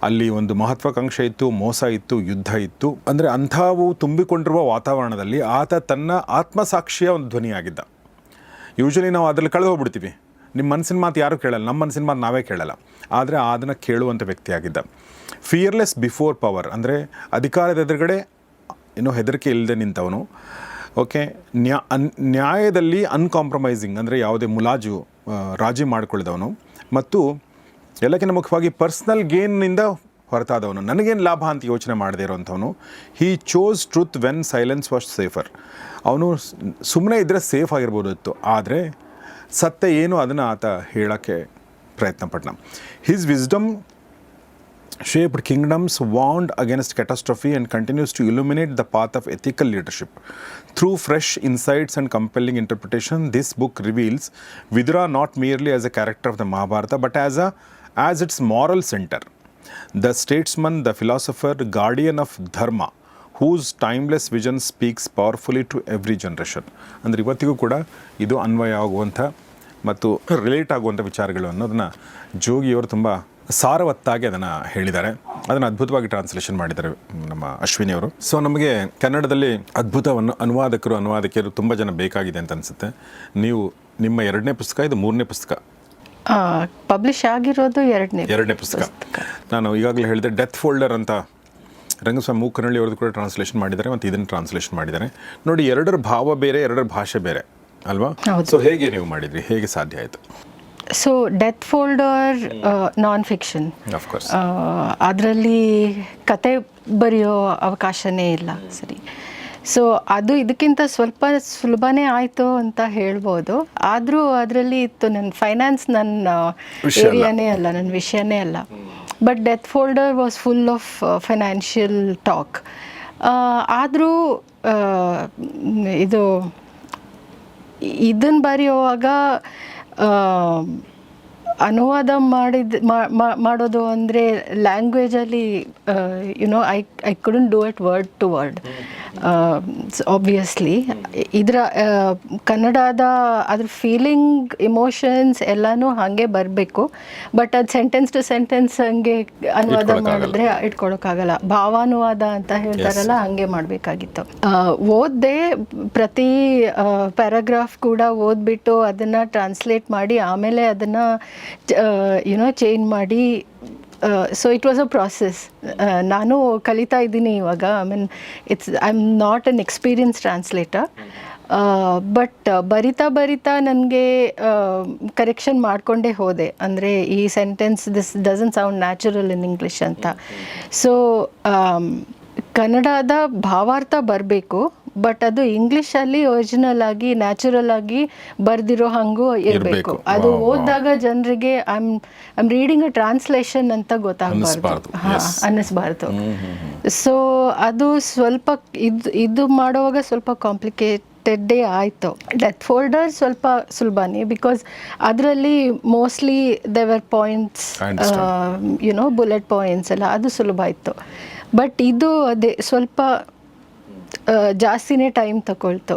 ಅಲ್ಲಿ ಒಂದು ಮಹತ್ವಾಕಾಂಕ್ಷೆ ಇತ್ತು, ಮೋಸ ಇತ್ತು, ಯುದ್ಧ ಇತ್ತು. ಅಂದರೆ ಅಂಥವು ತುಂಬಿಕೊಂಡಿರುವ ವಾತಾವರಣದಲ್ಲಿ ಆತ ತನ್ನ ಆತ್ಮಸಾಕ್ಷಿಯ ಒಂದು ಧ್ವನಿಯಾಗಿದ್ದ. ಯೂಶ್ವಲಿ ನಾವು ಅದರಲ್ಲಿ ಕಳೆದು ಹೋಗ್ಬಿಡ್ತೀವಿ. ನಿಮ್ಮ ಮನಸ್ಸಿನ ಮಾತು ಯಾರೂ ಕೇಳಲ್ಲ, ನಮ್ಮ ಮನಸ್ಸಿನ ಮಾತು ನಾವೇ ಕೇಳಲ್ಲ. ಆದರೆ ಅದನ್ನು ಕೇಳುವಂಥ ವ್ಯಕ್ತಿಯಾಗಿದ್ದ. ಫಿಯರ್ಲೆಸ್ ಬಿಫೋರ್ ಪವರ್, ಅಂದರೆ ಅಧಿಕಾರದ ಎದುರುಗಡೆ ಏನೋ ಹೆದರಿಕೆ ಇಲ್ಲದೆ ನಿಂತವನು. ಓಕೆ, ನ್ಯಾಯದಲ್ಲಿ ಅನ್ಕಾಂಪ್ರಮೈಸಿಂಗ್, ಅಂದರೆ ಯಾವುದೇ ಮುಲಾಜು ರಾಜಿ ಮಾಡಿಕೊಳ್ಳದವನು. ಮತ್ತು ಎಲ್ಲಕ್ಕಿಂತ ಮುಖ್ಯವಾಗಿ ಪರ್ಸ್ನಲ್ ಗೇನ್ನಿಂದ ಹೊರತಾದವನು, ನನಗೇನು ಲಾಭ ಅಂತ ಯೋಚನೆ ಮಾಡದೇ ಇರೋವಂಥವನು. He chose truth when silence was safer. ಅವನು ಸುಮ್ಮನೆ ಇದ್ದರೆ ಸೇಫ್ ಆಗಿರ್ಬೋದಿತ್ತು, ಆದರೆ ಸತ್ಯ ಏನು ಅದನ್ನು ಆತ ಹೇಳೋಕ್ಕೆ ಪ್ರಯತ್ನ ಪಟ್ಟ. His wisdom shaped kingdoms, warned against catastrophe and continues to illuminate the path of ethical leadership. Through fresh insights and compelling interpretation, this book reveals Vidura not merely as a character of the Mahabharata, but as its moral center. The statesman, the philosopher, guardian of dharma, whose timeless vision speaks powerfully to every generation. ಅಂದರೆ ಇವತ್ತಿಗೂ ಕೂಡ ಇದು ಅನ್ವಯ ಆಗುವಂಥ ಮತ್ತು relate ಆಗುವಂಥ ವಿಚಾರಗಳು ಅನ್ನೋದನ್ನು ಜೋಗಿಯವರು ತುಂಬ ಸಾರವತ್ತಾಗಿ ಅದನ್ನು ಹೇಳಿದ್ದಾರೆ. ಅದನ್ನು ಅದ್ಭುತವಾಗಿ ಟ್ರಾನ್ಸ್ಲೇಷನ್ ಮಾಡಿದ್ದಾರೆ ನಮ್ಮ ಅಶ್ವಿನಿ ಅವರು. ಸೊ ನಮಗೆ ಕನ್ನಡದಲ್ಲಿ ಅದ್ಭುತವನ್ನು ಅನುವಾದಕಿಯರು ತುಂಬ ಜನ ಬೇಕಾಗಿದೆ ಅಂತ ಅನಿಸುತ್ತೆ. ನೀವು ನಿಮ್ಮ 2ನೇ ಪುಸ್ತಕ, ಇದು 3ನೇ ಪುಸ್ತಕ ಪಬ್ಲಿಷ್ ಆಗಿರೋದು, 2ನೇ ಪುಸ್ತಕ. ನಾನು ಈಗಾಗಲೇ ಹೇಳಿದೆ, ಡೆತ್ ಫೋಲ್ಡರ್ ಅಂತ ರಂಗಸ್ವಾಮಿ ಮೂಕನಹಳ್ಳಿ ಅವ್ರದ್ದು ಕೂಡ ಟ್ರಾನ್ಸ್ಲೇಷನ್ ಮಾಡಿದ್ದಾರೆ, ಮತ್ತು ಇದನ್ನು ಟ್ರಾನ್ಸ್ಲೇಷನ್ ಮಾಡಿದ್ದಾರೆ. ನೋಡಿ, ಎರಡರ ಭಾವ ಬೇರೆ, ಎರಡರ ಭಾಷೆ ಬೇರೆ ಅಲ್ವಾ? ಸೊ ಹೇಗೆ ನೀವು ಮಾಡಿದ್ರಿ, ಹೇಗೆ ಸಾಧ್ಯ ಆಯಿತು? ಸೊ ಡೆತ್ ಫೋಲ್ಡರ್ ನಾನ್ ಫಿಕ್ಷನ್, ಅದರಲ್ಲಿ ಕತೆ ಬರೆಯೋ ಅವಕಾಶನೇ ಇಲ್ಲ. ಸರಿ, ಸೊ ಅದು ಇದಕ್ಕಿಂತ ಸ್ವಲ್ಪ ಸುಲಭನೇ ಆಯಿತು ಅಂತ ಹೇಳ್ಬೋದು. ಆದರೂ ಅದರಲ್ಲಿ ಇತ್ತು, ನನ್ನ ಫೈನಾನ್ಸ್ ನನ್ನ ಏರಿಯಾನೇ ಅಲ್ಲ, ನನ್ನ ವಿಷಯನೇ ಅಲ್ಲ. But death folder was full of financial talk. ಆದರೂ ಇದನ್ನು ಬರೆಯುವಾಗ ಅನುವಾದ ಮಾಡೋದು ಅಂದರೆ ಲ್ಯಾಂಗ್ವೇಜಲ್ಲಿ I couldn't do it word to word. Obviously ಇದರ ಕನ್ನಡದ ಅದ್ರ ಫೀಲಿಂಗ್ ಇಮೋಷನ್ಸ್ ಎಲ್ಲನೂ ಹಾಗೆ ಬರಬೇಕು. ಬಟ್ ಅದು ಸೆಂಟೆನ್ಸ್ ಟು ಸೆಂಟೆನ್ಸ್ ಹಂಗೆ ಅನುವಾದ ಮಾಡಿದ್ರೆ ಇಟ್ಕೊಳಕ್ಕಾಗಲ್ಲ. ಭಾವಾನುವಾದ ಅಂತ ಹೇಳ್ತಾರಲ್ಲ, ಹಂಗೆ ಮಾಡಬೇಕಾಗಿತ್ತು. ಓದ್ದೆ ಪ್ರತಿ ಪ್ಯಾರಾಗ್ರಾಫ್ ಕೂಡ ಓದ್ಬಿಟ್ಟು ಅದನ್ನು ಟ್ರಾನ್ಸ್ಲೇಟ್ ಮಾಡಿ ಆಮೇಲೆ ಅದನ್ನು ಚೇಂಜ್ ಮಾಡಿ. So it was a process. ನಾನು ಕಲಿತಾ ಇದ್ದೀನಿ ಇವಾಗ. I am not an experience translator. But ಬರಿತಾ ನನಗೆ ಕರೆಕ್ಷನ್ ಮಾಡಿಕೊಂಡೇ ಹೋದೆ. ಅಂದರೆ ಈ sentence this doesn't sound natural in English ಅಂತ. ಸೊ ಕನ್ನಡದ ಭಾವಾರ್ಥ ಬರಬೇಕು, ಬಟ್ ಅದು ಇಂಗ್ಲೀಷಲ್ಲಿ ಒರಿಜಿನಲ್ ಆಗಿ ನ್ಯಾಚುರಲ್ ಆಗಿ ಬರ್ದಿರೋ ಹಂಗೂ ಇರಬೇಕು. ಅದು ಓದಿದಾಗ ಜನರಿಗೆ I am reading a translation ಅಂತ ಗೊತ್ತಾಗಬಾರ್ದು, ಅನ್ನಿಸ್ಬಾರ್ದು. ಸೊ ಅದು ಸ್ವಲ್ಪ ಇದು ಮಾಡುವಾಗ ಸ್ವಲ್ಪ ಕಾಂಪ್ಲಿಕೇಟೆಡ್ಡೇ ಆಯಿತು. ಡೆತ್ ಫೋಲ್ಡರ್ ಸ್ವಲ್ಪ ಸುಲಭನೇ, ಬಿಕಾಸ್ ಅದರಲ್ಲಿ ಮೋಸ್ಟ್ಲಿ ದೇವರ್ ಪಾಯಿಂಟ್ಸ್, ಬುಲೆಟ್ ಪಾಯಿಂಟ್ಸ್ ಎಲ್ಲ, ಅದು ಸುಲಭ ಇತ್ತು. ಬಟ್ ಇದು ಅದೇ ಸ್ವಲ್ಪ ಜಾಸ್ತಿನೇ ಟೈಮ್ ತಗೊಳ್ತು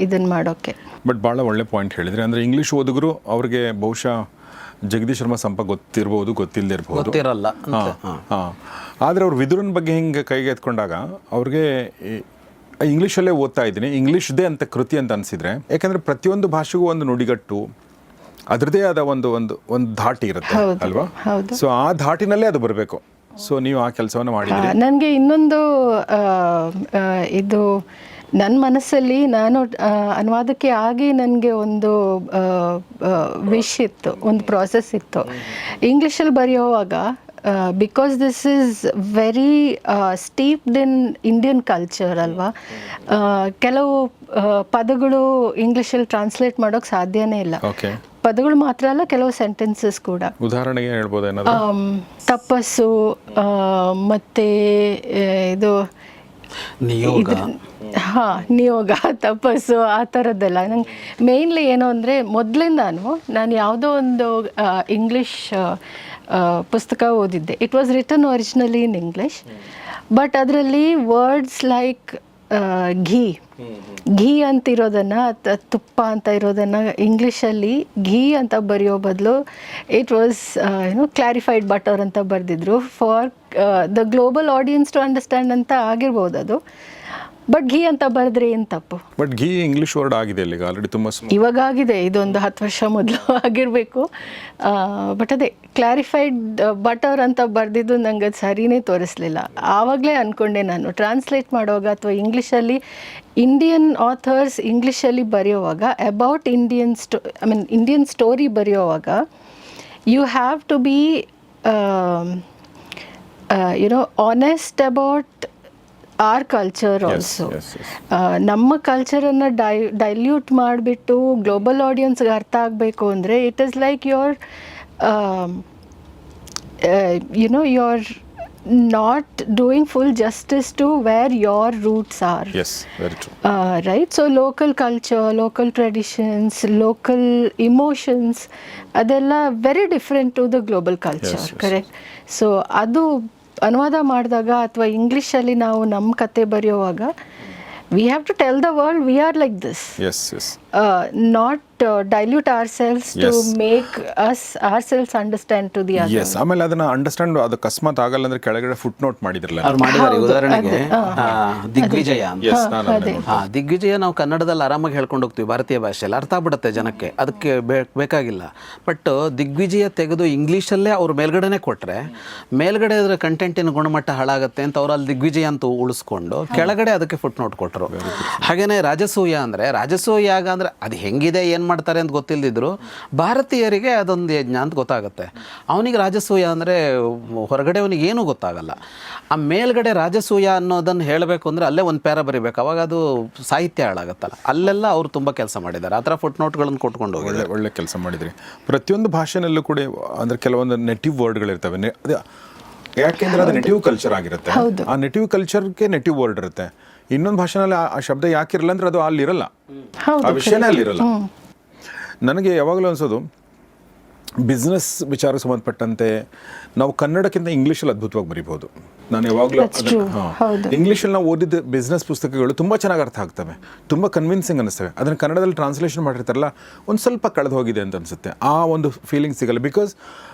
ಇದನ್ನು ಮಾಡೋಕ್ಕೆ. ಬಟ್ ಭಾಳ ಒಳ್ಳೆ ಪಾಯಿಂಟ್ ಹೇಳಿದರೆ, ಅಂದರೆ ಇಂಗ್ಲೀಷ್ ಓದುಗರು ಅವ್ರಿಗೆ ಬಹುಶಃ ಜಗದೀಶ್ ಶರ್ಮಾ ಸಂಪ ಗೊತ್ತಿರ್ಬೋದು, ಗೊತ್ತಿಲ್ಲದೆ ಇರ್ಬೋದು, ಗೊತ್ತಿರಲ್ಲ. ಹಾಂ. ಆದರೆ ಅವ್ರು ವಿದುರನ ಬಗ್ಗೆ ಹಿಂಗೆ ಕೈಗೆ ಎತ್ಕೊಂಡಾಗ ಅವ್ರಿಗೆ ಇಂಗ್ಲೀಷಲ್ಲೇ ಓದ್ತಾ ಇದ್ದೀನಿ, ಇಂಗ್ಲೀಷ್ದೇ ಅಂತ ಕೃತಿ ಅಂತ ಅನಿಸಿದರೆ, ಯಾಕಂದರೆ ಪ್ರತಿಯೊಂದು ಭಾಷೆಗೂ ಒಂದು ನುಡಿಗಟ್ಟು, ಅದರದೇ ಆದ ಒಂದು ಧಾಟಿ ಇರುತ್ತೆ ಅಲ್ವಾ? ಸೊ ಆ ಧಾಟಿನಲ್ಲೇ ಅದು ಬರಬೇಕು. ಸೊ ನೀವು ಆ ಕೆಲಸವನ್ನು ಮಾಡಿದ್ರಿ. ನನಗೆ ಇನ್ನೊಂದು ಇದು ನನ್ನ ಮನಸ್ಸಲ್ಲಿ, ನಾನು ಅನುವಾದಕ್ಕೆ ಆಗಿ ನನಗೆ ಒಂದು ವಿಶ್ ಇತ್ತು, ಒಂದು ಪ್ರಾಸೆಸ್ ಇತ್ತು. ಇಂಗ್ಲೀಷಲ್ಲಿ ಬರೆಯುವಾಗ, because this is very steeped in Indian culture ಅಲ್ವಾ, ಕೆಲವು ಪದಗಳು ಇಂಗ್ಲೀಷಲ್ಲಿ ಟ್ರಾನ್ಸ್ಲೇಟ್ ಮಾಡೋಕ್ಕೆ ಸಾಧ್ಯನೇ ಇಲ್ಲ. ಪದಗಳು ಮಾತ್ರ ಅಲ್ಲ, ಕೆಲವು ಸೆಂಟೆನ್ಸಸ್ ಕೂಡ. ಉದಾಹರಣೆಗೆ ಹೇಳ್ಬೋದು ಏನಾದರೂ? ತಪಸ್ಸು, ಮತ್ತೆ ಇದು ನಿಯೋಗ, ತಪಸ್ಸು, ಆ ಥರದ್ದೆಲ್ಲ. ನಂಗೆ ಮೇಯ್ನ್ಲಿ ಏನು ಅಂದರೆ, ಮೊದಲಿಂದಾನು ನಾನು ಯಾವುದೋ ಒಂದು ಇಂಗ್ಲೀಷ್ ಪುಸ್ತಕ ಓದಿದ್ದೆ. It was return originally in English, but ಅದರಲ್ಲಿ ವರ್ಡ್ಸ್ ಲೈಕ್ ಘೀ ಅಂತಿರೋದನ್ನು, ತುಪ್ಪ ಅಂತ ಇರೋದನ್ನು ಇಂಗ್ಲೀಷಲ್ಲಿ ಘೀ ಅಂತ ಬರೆಯೋ ಬದಲು ಇಟ್ ವಾಸ್ ಕ್ಲಾರಿಫೈಡ್ ಬಟರ್ ಅಂತ ಬರೆದಿದ್ರು. For the global audience to understand ಅಂತ ಆಗಿರ್ಬೋದು ಅದು. ಬಟ್ ಘೀ ಅಂತ ಬರೆದ್ರೆ ಏನು ತಪ್ಪು? ಬಟ್ ಘೀ ಇಂಗ್ಲೀಷ್ ವರ್ಡ್ ಆಗಿದೆ ಇಲ್ಲಿಗ ಆಲ್ರೆಡಿ, ತುಂಬ ಇವಾಗ ಆಗಿದೆ, ಇದೊಂದು 10 ವರ್ಷ ಮೊದಲು ಆಗಿರಬೇಕು. ಬಟ್ ಅದೇ ಕ್ಲಾರಿಫೈಡ್ ಬಟರ್ ಅಂತ ಬರೆದಿದ್ದು ನಂಗೆ ಅದು ಸರಿನೇ ತೋರಿಸ್ಲಿಲ್ಲ. ಆವಾಗಲೇ ಅಂದ್ಕೊಂಡೆ ನಾನು, ಟ್ರಾನ್ಸ್ಲೇಟ್ ಮಾಡುವಾಗ ಅಥವಾ ಇಂಗ್ಲೀಷಲ್ಲಿ ಇಂಡಿಯನ್ ಆಥರ್ಸ್ ಇಂಗ್ಲೀಷಲ್ಲಿ ಬರೆಯುವಾಗ ಅಬೌಟ್ ಇಂಡಿಯನ್ ಸ್ಟೋರಿ ಬರೆಯುವಾಗ you have to be honest about our culture also. ನಮ್ಮ ಕಲ್ಚರನ್ನು ಡೈಲ್ಯೂಟ್ ಮಾಡಿಬಿಟ್ಟು ಗ್ಲೋಬಲ್ ಆಡಿಯನ್ಸ್ಗೆ ಅರ್ಥ ಆಗಬೇಕು ಅಂದರೆ it is like your you're not doing full justice to where your roots are. Yes, very true. Right? So local culture, local traditions, local emotions, adella very different to the global culture. Yes, correct? So ಅದು ಅನುವಾದ ಮಾಡಿದಾಗ ಅಥವಾ ಇಂಗ್ಲೀಷಲ್ಲಿ ನಾವು ನಮ್ಮ ಕತೆ ಬರೆಯುವಾಗ we have to tell the world we are like this. Yes. Not dilute ourselves to make ourselves understand to the other. Yes. ಆಮೇಲೆ ಅದನ್ನ ಅಂಡರ್ಸ್ಟ್ಯಾಂಡ್ ಅದು ಅಕಸ್ಮಾತ್ ಆಗಲ್ಲ ಅಂದ್ರೆ ಕೆಳಗಡೆ ಫುಟ್ ನೋಟ್ ಮಾಡಿದ್ರಲ್ಲ, ಅವ್ರು ಮಾಡಿದ್ದಾರೆ. ಉದಾಹರಣೆಗೆ ದಿಗ್ವಿಜಯ ಅಂತ. ದಿಗ್ವಿಜಯ ನಾವು ಕನ್ನಡದಲ್ಲಿ ಆರಾಮಾಗಿ ಹೇಳ್ಕೊಂಡು ಹೋಗ್ತೀವಿ, ಭಾರತೀಯ ಭಾಷೆಯಲ್ಲಿ ಅರ್ಥ ಆಗ್ಬಿಡುತ್ತೆ ಜನಕ್ಕೆ, ಅದಕ್ಕೆ ಬೇಕಾಗಿಲ್ಲ. ಬಟ್ ದಿಗ್ವಿಜಯ ತೆಗೆದು ಇಂಗ್ಲೀಷಲ್ಲೇ ಅವ್ರು ಮೇಲ್ಗಡೆನೆ ಕೊಟ್ಟರೆ ಮೇಲ್ಗಡೆ ಅದರ ಕಂಟೆಂಟಿನ ಗುಣಮಟ್ಟ ಹಾಳಾಗುತ್ತೆ ಅಂತ ಅವ್ರು ಅಲ್ಲಿ ದಿಗ್ವಿಜಯ ಅಂತ ಉಳಿಸ್ಕೊಂಡು ಕೆಳಗಡೆ ಅದಕ್ಕೆ ಫುಟ್ ನೋಟ್ ಕೊಟ್ಟರು. ಹಾಗೇನೆ ರಾಜಸೂಯ ಅಂದರೆ, ರಾಜಸೂಯಾಗ ಅಂದರೆ ಅದು ಹೆಂಗಿದೆ ಏನು ಮಾಡ್ತಾರೆ ಅಂತ ಗೊತ್ತಿಲ್ಲದಿದ್ರು ಭಾರತೀಯರಿಗೆ ಅದೊಂದು ಯಜ್ಞ ಅಂತ ಗೊತ್ತಾಗುತ್ತೆ. ಅವನಿಗೆ ರಾಜಸೂಯ ಅಂದರೆ ಹೊರಗಡೆ ಅವನಿಗೆ ಏನೂ ಗೊತ್ತಾಗಲ್ಲ. ಆ ಮೇಲ್ಗಡೆ ರಾಜಸೂಯ ಅನ್ನೋದನ್ನು ಹೇಳಬೇಕು ಅಂದರೆ ಅಲ್ಲೇ ಒಂದು ಪ್ಯಾರ ಬರಿಬೇಕು, ಅವಾಗ ಅದು ಸಾಹಿತ್ಯ ಹಾಳಾಗುತ್ತಲ್ಲ. ಅಲ್ಲೆಲ್ಲ ಅವರು ತುಂಬ ಕೆಲಸ ಮಾಡಿದ್ದಾರೆ, ಆ ಥರ ಫುಟ್ ನೋಟ್ಗಳನ್ನು ಕೊಟ್ಕೊಂಡು ಹೋಗಿ ಒಳ್ಳೆ ಕೆಲಸ ಮಾಡಿದ್ರಿ. ಪ್ರತಿಯೊಂದು ಭಾಷೆನಲ್ಲೂ ಕೂಡ ಅಂದರೆ ಕೆಲವೊಂದು ನೆಟಿವ್ ವರ್ಡ್ಗಳಿರ್ತವೆ, ಯಾಕೆಂದ್ರೆ ಅದು ನೆಟಿವ್ ಕಲ್ಚರ್ ಆಗಿರುತ್ತೆ. ಆ ನೆಟಿವ್ ಕಲ್ಚರ್ಗೆ ನೆಟಿವ್ ವರ್ಡ್ ಇರುತ್ತೆ. ಇನ್ನೊಂದು ಭಾಷೆನಲ್ಲಿ ಆ ಶಬ್ದ ಯಾಕಿರಲ್ಲ ಅಂದ್ರೆ ಅದು ಅಲ್ಲಿರಲ್ಲ, ಆ ವಿಷಯನೇ ಅಲ್ಲಿರಲ್ಲ. ನನಗೆ ಯಾವಾಗಲೂ ಅನಿಸೋದು, ಬಿಸ್ನೆಸ್ ವಿಚಾರಕ್ಕೆ ಸಂಬಂಧಪಟ್ಟಂತೆ ನಾವು ಕನ್ನಡಕ್ಕಿಂತ ಇಂಗ್ಲೀಷಲ್ಲಿ ಅದ್ಭುತವಾಗಿ ಬರಿಬೋದು. ನಾನು ಯಾವಾಗಲೂ ಹೌದು. ಇಂಗ್ಲೀಷಲ್ಲಿ ನಾವು ಓದಿದ ಬಿಸ್ನೆಸ್ ಪುಸ್ತಕಗಳು ತುಂಬ ಚೆನ್ನಾಗಿ ಅರ್ಥ ಆಗ್ತವೆ, ತುಂಬ ಕನ್ವಿನ್ಸಿಂಗ್ ಅನ್ನಿಸ್ತವೆ. ಅದನ್ನು ಕನ್ನಡದಲ್ಲಿ ಟ್ರಾನ್ಸ್ಲೇಷನ್ ಮಾಡಿರ್ತಾರಲ್ಲ ಒಂದು ಸ್ವಲ್ಪ ಕಳೆದು ಹೋಗಿದೆ ಅಂತ ಅನಿಸುತ್ತೆ. ಆ ಒಂದು ಫೀಲಿಂಗ್ ಸಿಗಲ್ಲ. ಬಿಕಾಸ್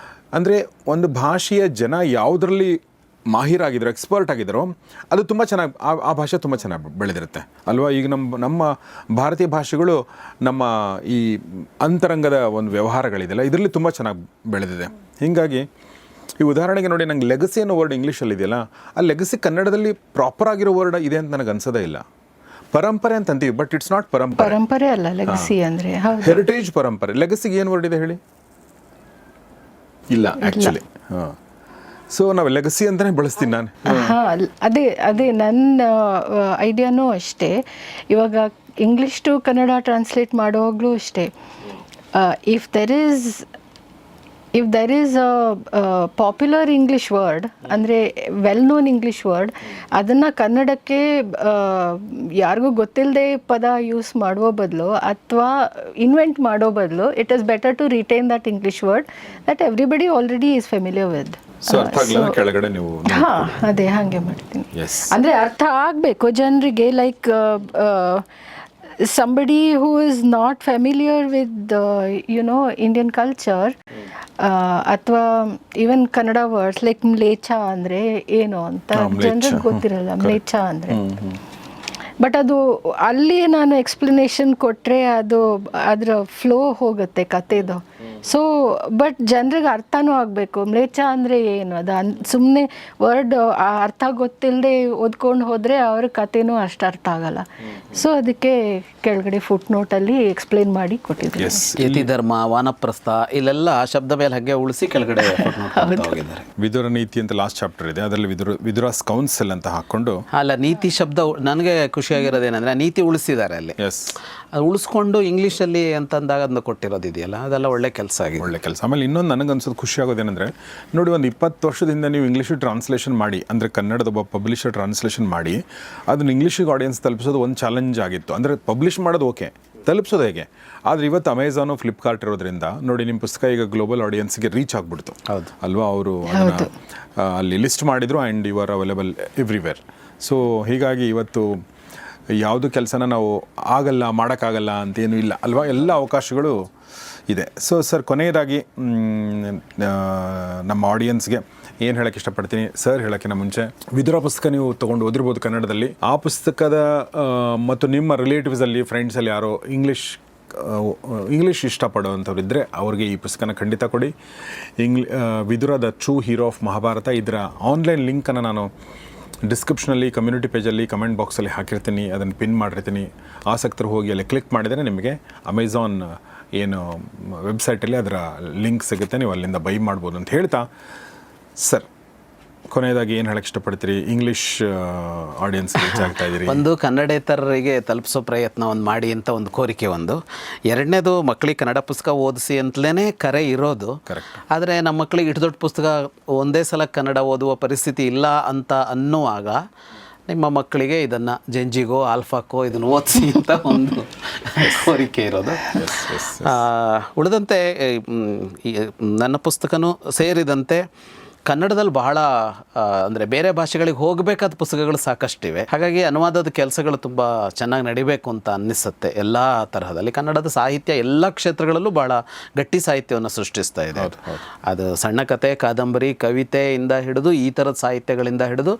ಅಂದರೆ ಒಂದು ಭಾಷೆಯ ಜನ ಯಾವುದರಲ್ಲಿ ಮಾಹಿರಾಗಿದ್ರು, ಎಕ್ಸ್ಪರ್ಟ್ ಆಗಿದ್ರು, ಅದು ತುಂಬ ಚೆನ್ನಾಗಿ ಆ ಭಾಷೆ ತುಂಬ ಚೆನ್ನಾಗಿ ಬೆಳೆದಿರುತ್ತೆ ಅಲ್ವಾ. ಈಗ ನಮ್ಮ ಭಾರತೀಯ ಭಾಷೆಗಳು ನಮ್ಮ ಈ ಅಂತರಂಗದ ಒಂದು ವ್ಯವಹಾರಗಳಿದೆಯಲ್ಲ ಇದರಲ್ಲಿ ತುಂಬ ಚೆನ್ನಾಗಿ ಬೆಳೆದಿದೆ. ಹೀಗಾಗಿ ಈ ಉದಾಹರಣೆಗೆ ನೋಡಿ, ನಂಗೆ ಲೆಗಸಿ ಅನ್ನೋ ವರ್ಡ್ ಇಂಗ್ಲೀಷಲ್ಲಿ ಇದೆಯಲ್ಲ, ಆ ಲೆಗಸಿ ಕನ್ನಡದಲ್ಲಿ ಪ್ರಾಪರ್ ಆಗಿರೋ ವರ್ಡ್ ಇದೆ ಅಂತ ನನಗೆ ಅನ್ಸೋದೇ ಇಲ್ಲ. ಪರಂಪರೆ ಅಂತ ಅಂತೀವಿ, ಬಟ್ ಇಟ್ಸ್ ನಾಟ್ ಪರಂಪರೆ ಅಲ್ಲ ಲೆಗಸಿ ಅಂದರೆ. ಹೆರಿಟೇಜ್ ಪರಂಪರೆ. ಲೆಗಸಿಗೆ ಏನು ವರ್ಡ್ ಇದೆ ಹೇಳಿ? ಇಲ್ಲ ಆ್ಯಕ್ಚುಲಿ. ಹಾಂ, ಸೊ ನಾವು ಲೆಗಸಿ ಅಂತಲೇ ಬಳಸ್ತೀನಿ ನಾನು. ಹಾಂ, ಅದೇ ನನ್ನ ಐಡಿಯಾನೂ ಅಷ್ಟೇ. ಇವಾಗ ಇಂಗ್ಲೀಷ್ ಟು ಕನ್ನಡ ಟ್ರಾನ್ಸ್ಲೇಟ್ ಮಾಡುವಾಗಲೂ ಅಷ್ಟೇ, if there is a popular English word, ಅಂದರೆ ವೆಲ್ ನೋನ್ ಇಂಗ್ಲೀಷ್ ವರ್ಡ್, ಅದನ್ನು ಕನ್ನಡಕ್ಕೆ ಯಾರಿಗೂ ಗೊತ್ತಿಲ್ಲದೆ ಪದ ಯೂಸ್ ಮಾಡುವ ಬದಲು ಅಥವಾ ಇನ್ವೆಂಟ್ ಮಾಡೋ ಬದಲು it is better to retain that English word that everybody already is familiar with. ಕೆಳಗಡೆ ನೀವು ಅದೇ ಹಾಗೆ ಮಾಡ್ತೀನಿ. ಅಂದರೆ ಅರ್ಥ ಆಗಬೇಕು ಜನರಿಗೆ. Like somebody who is not familiar with Indian culture, ಅಥವಾ ಈವನ್ ಕನ್ನಡ ವರ್ಡ್ಸ್ ಲೈಕ್ ಮ್ಲೇಚ್ಛ ಅಂದರೆ ಏನು ಅಂತ ಜನರಿಗೆ ಗೊತ್ತಿರಲ್ಲ. ಮ್ಲೇಚ್ಛ ಅಂದರೆ, ಬಟ್ ಅದು ಅಲ್ಲಿ ನಾನು ಎಕ್ಸ್ಪ್ಲನೇಷನ್ ಕೊಟ್ಟರೆ ಅದು ಅದರ ಫ್ಲೋ ಹೋಗುತ್ತೆ ಕತೆದು. ಸೊ ಬಟ್ ಜನರಿಗೆ ಅರ್ಥನೂ ಆಗಬೇಕು. ಮ್ಲೇಚ್ಛ ಅಂದರೆ ಏನು, ಅದು ಸುಮ್ಮನೆ ವರ್ಡ್ ಅರ್ಥ ಗೊತ್ತಿಲ್ಲದೆ ಓದ್ಕೊಂಡು ಹೋದರೆ ಅವ್ರ ಕತೆನೂ ಅಷ್ಟು ಅರ್ಥ ಆಗಲ್ಲ. ಸೊ ಅದಕ್ಕೆ ಕೆಳಗಡೆ ಫುಟ್ ನೋಟಲ್ಲಿ ಎಕ್ಸ್ಪ್ಲೇನ್ ಮಾಡಿ ಕೊಟ್ಟಿದ್ದಾರೆ. ಯತಿ ಧರ್ಮ, ವಾನಪ್ರಸ್ಥ, ಇಲ್ಲೆಲ್ಲ ಶಬ್ದ ಮೇಲೆ ಹಾಗೆ ಉಳಿಸಿ ಕೆಳಗಡೆ ಹೋಗಿದ್ದಾರೆ. ವಿದುರ ನೀತಿ ಅಂತ ಲಾಸ್ಟ್ ಚಾಪ್ಟರ್ ಇದೆ, ಅದರಲ್ಲಿ ವಿದುರಾಸ್ ಕೌನ್ಸಿಲ್ ಅಂತ ಹಾಕೊಂಡು. ಅಲ್ಲ, ನೀತಿ ಶಬ್ದ ನನಗೆ ಖುಷಿಯಾಗಿರೋದೇನೆಂದರೆ ನೀತಿ ಉಳಿಸಿದ್ದಾರೆ ಅಲ್ಲಿ. ಅದು ಉಳಿಸ್ಕೊಂಡು ಇಂಗ್ಲೀಷಲ್ಲಿ ಅಂತಂದಾಗ ಅದನ್ನ ಕೊಟ್ಟಿರೋದಿದೆಯಲ್ಲ, ಅದೆಲ್ಲ ಒಳ್ಳೆ ಕೆಲಸ ಆಗಿದೆ, ಒಳ್ಳೆ ಕೆಲಸ. ಆಮೇಲೆ ಇನ್ನೊಂದು ನನಗನ್ಸೋದು ಖುಷಿ ಆಗೋದೇನೆಂದರೆ, ನೋಡಿ, ಒಂದು 20 ವರ್ಷದಿಂದ ನೀವು ಇಂಗ್ಲೀಷಿಗೆ ಟ್ರಾನ್ಸ್ಲೇಷನ್ ಮಾಡಿ, ಅಂದರೆ ಕನ್ನಡದ ಒಬ್ಬ ಪಬ್ಲಿಷರ್ ಟ್ರಾನ್ಸ್ಲೇಷನ್ ಮಾಡಿ ಅದನ್ನು ಇಂಗ್ಲೀಷಿಗೆ ಆಡಿಯನ್ಸ್ ತಲುಪಿಸೋದು ಒಂದು ಚಾಲೆಂಜ್ ಆಗಿತ್ತು. ಅಂದರೆ ಪಬ್ಲಿಷ್ ಮಾಡೋದು ಓಕೆ, ತಲುಪಿಸೋದು ಹೇಗೆ? ಆದರೆ ಇವತ್ತು ಅಮೆಝಾನು, ಫ್ಲಿಪ್ಕಾರ್ಟ್ ಇರೋದ್ರಿಂದ ನೋಡಿ, ನಿಮ್ಮ ಪುಸ್ತಕ ಈಗ ಗ್ಲೋಬಲ್ ಆಡಿಯನ್ಸ್ಗೆ ರೀಚ್ ಆಗಿಬಿಡ್ತು ಅಲ್ವಾ. ಅವರು ಅಲ್ಲಿ ಲಿಸ್ಟ್ ಮಾಡಿದರು and you are available everywhere. So ಹೀಗಾಗಿ ಇವತ್ತು ಯಾವುದು ಕೆಲಸನ ನಾವು ಆಗಲ್ಲ, ಮಾಡೋಕ್ಕಾಗಲ್ಲ ಅಂತೇನೂ ಇಲ್ಲ ಅಲ್ವಾ, ಎಲ್ಲ ಅವಕಾಶಗಳು ಇದೆ. ಸೊ ಸರ್, ಕೊನೆಯದಾಗಿ ನಮ್ಮ ಆಡಿಯನ್ಸ್ಗೆ ಏನು ಹೇಳೋಕ್ಕೆ ಇಷ್ಟಪಡ್ತೀನಿ ಸರ್, ಹೇಳೋಕ್ಕಿಂತ ಮುಂಚೆ, ವಿದುರ ಪುಸ್ತಕ ನೀವು ತೊಗೊಂಡು ಓದಿರ್ಬೋದು ಕನ್ನಡದಲ್ಲಿ. ಆ ಪುಸ್ತಕದ ಮತ್ತು ನಿಮ್ಮ ರಿಲೇಟಿವ್ಸಲ್ಲಿ, ಫ್ರೆಂಡ್ಸಲ್ಲಿ ಯಾರೋ ಇಂಗ್ಲೀಷ್ ಇಷ್ಟಪಡೋವಂಥವ್ರು ಇದ್ದರೆ ಅವ್ರಿಗೆ ಈ ಪುಸ್ತಕನ ಖಂಡಿತ ಕೊಡಿ. Vidura the true hero of Mahabharata. ಇದರ ಆನ್ಲೈನ್ ಲಿಂಕನ್ನು ನಾನು ಡಿಸ್ಕ್ರಿಪ್ಷನಲ್ಲಿ, ಕಮ್ಯುನಿಟಿ ಪೇಜಲ್ಲಿ, ಕಮೆಂಟ್ ಬಾಕ್ಸಲ್ಲಿ ಹಾಕಿರ್ತೀನಿ, ಅದನ್ನು ಪಿನ್ ಮಾಡಿರ್ತೀನಿ. ಆಸಕ್ತರು ಹೋಗಿ ಅಲ್ಲಿ ಕ್ಲಿಕ್ ಮಾಡಿದರೆ ನಿಮಗೆ ಅಮೆಝಾನ್ ಏನು ವೆಬ್ಸೈಟಲ್ಲಿ ಅದರ ಲಿಂಕ್ ಸಿಗುತ್ತೆ, ನೀವು ಅಲ್ಲಿಂದ ಬೈ ಮಾಡ್ಬೋದು ಅಂತ ಹೇಳ್ತಾ, ಸರ್ ಕೊನೆಯದಾಗಿ ಏನು ಹೇಳಕ್ಕೆ ಇಷ್ಟಪಡ್ತೀರಿ? ಇಂಗ್ಲೀಷ್ ಆಡಿಯನ್ಸ್ ರೀಚ್ ಆಗ್ತಾ ಇದ್ದೀರಿ, ಒಂದು ಕನ್ನಡೇತರರಿಗೆ ತಲುಪಿಸೋ ಪ್ರಯತ್ನ ಒಂದು ಮಾಡಿ ಅಂತ ಒಂದು ಕೋರಿಕೆ ಒಂದು. ಎರಡನೇದು, ಮಕ್ಕಳಿಗೆ ಕನ್ನಡ ಪುಸ್ತಕ ಓದಿಸಿ ಅಂತಲೇ ಕರೆ ಇರೋದು. ಆದರೆ ನಮ್ಮ ಮಕ್ಕಳಿಗೆ ಇಷ್ಟು ದೊಡ್ಡ ಪುಸ್ತಕ ಒಂದೇ ಸಲ ಕನ್ನಡ ಓದುವ ಪರಿಸ್ಥಿತಿ ಇಲ್ಲ ಅಂತ ಅನ್ನುವಾಗ ನಿಮ್ಮ ಮಕ್ಕಳಿಗೆ ಇದನ್ನು ಜೆಂಜಿಗೋ ಆಲ್ಫಾಕೋ ಇದನ್ನು ಓದಿಸಿ ಅಂತ ಒಂದು ಕೋರಿಕೆ ಇರೋದು. ಉಳಿದಂತೆ ನನ್ನ ಪುಸ್ತಕನೂ ಸೇರಿದಂತೆ ಕನ್ನಡದಲ್ಲಿ ಬಹಳ ಅಂದರೆ ಬೇರೆ ಭಾಷೆಗಳಿಗೆ ಹೋಗಬೇಕಾದ ಪುಸ್ತಕಗಳು ಸಾಕಷ್ಟಿವೆ. ಹಾಗಾಗಿ ಅನುವಾದದ ಕೆಲಸಗಳು ತುಂಬ ಚೆನ್ನಾಗಿ ನಡಿಬೇಕು ಅಂತ ಅನ್ನಿಸುತ್ತೆ ಎಲ್ಲ ತರಹದಲ್ಲಿ. ಕನ್ನಡದ ಸಾಹಿತ್ಯ ಎಲ್ಲ ಕ್ಷೇತ್ರಗಳಲ್ಲೂ ಭಾಳ ಗಟ್ಟಿ ಸಾಹಿತ್ಯವನ್ನು ಸೃಷ್ಟಿಸ್ತಾ ಇದೆ. ಅದು ಸಣ್ಣ ಕತೆ, ಕಾದಂಬರಿ, ಕವಿತೆಯಿಂದ ಹಿಡಿದು ಈ ಥರದ ಸಾಹಿತ್ಯಗಳಿಂದ ಹಿಡಿದು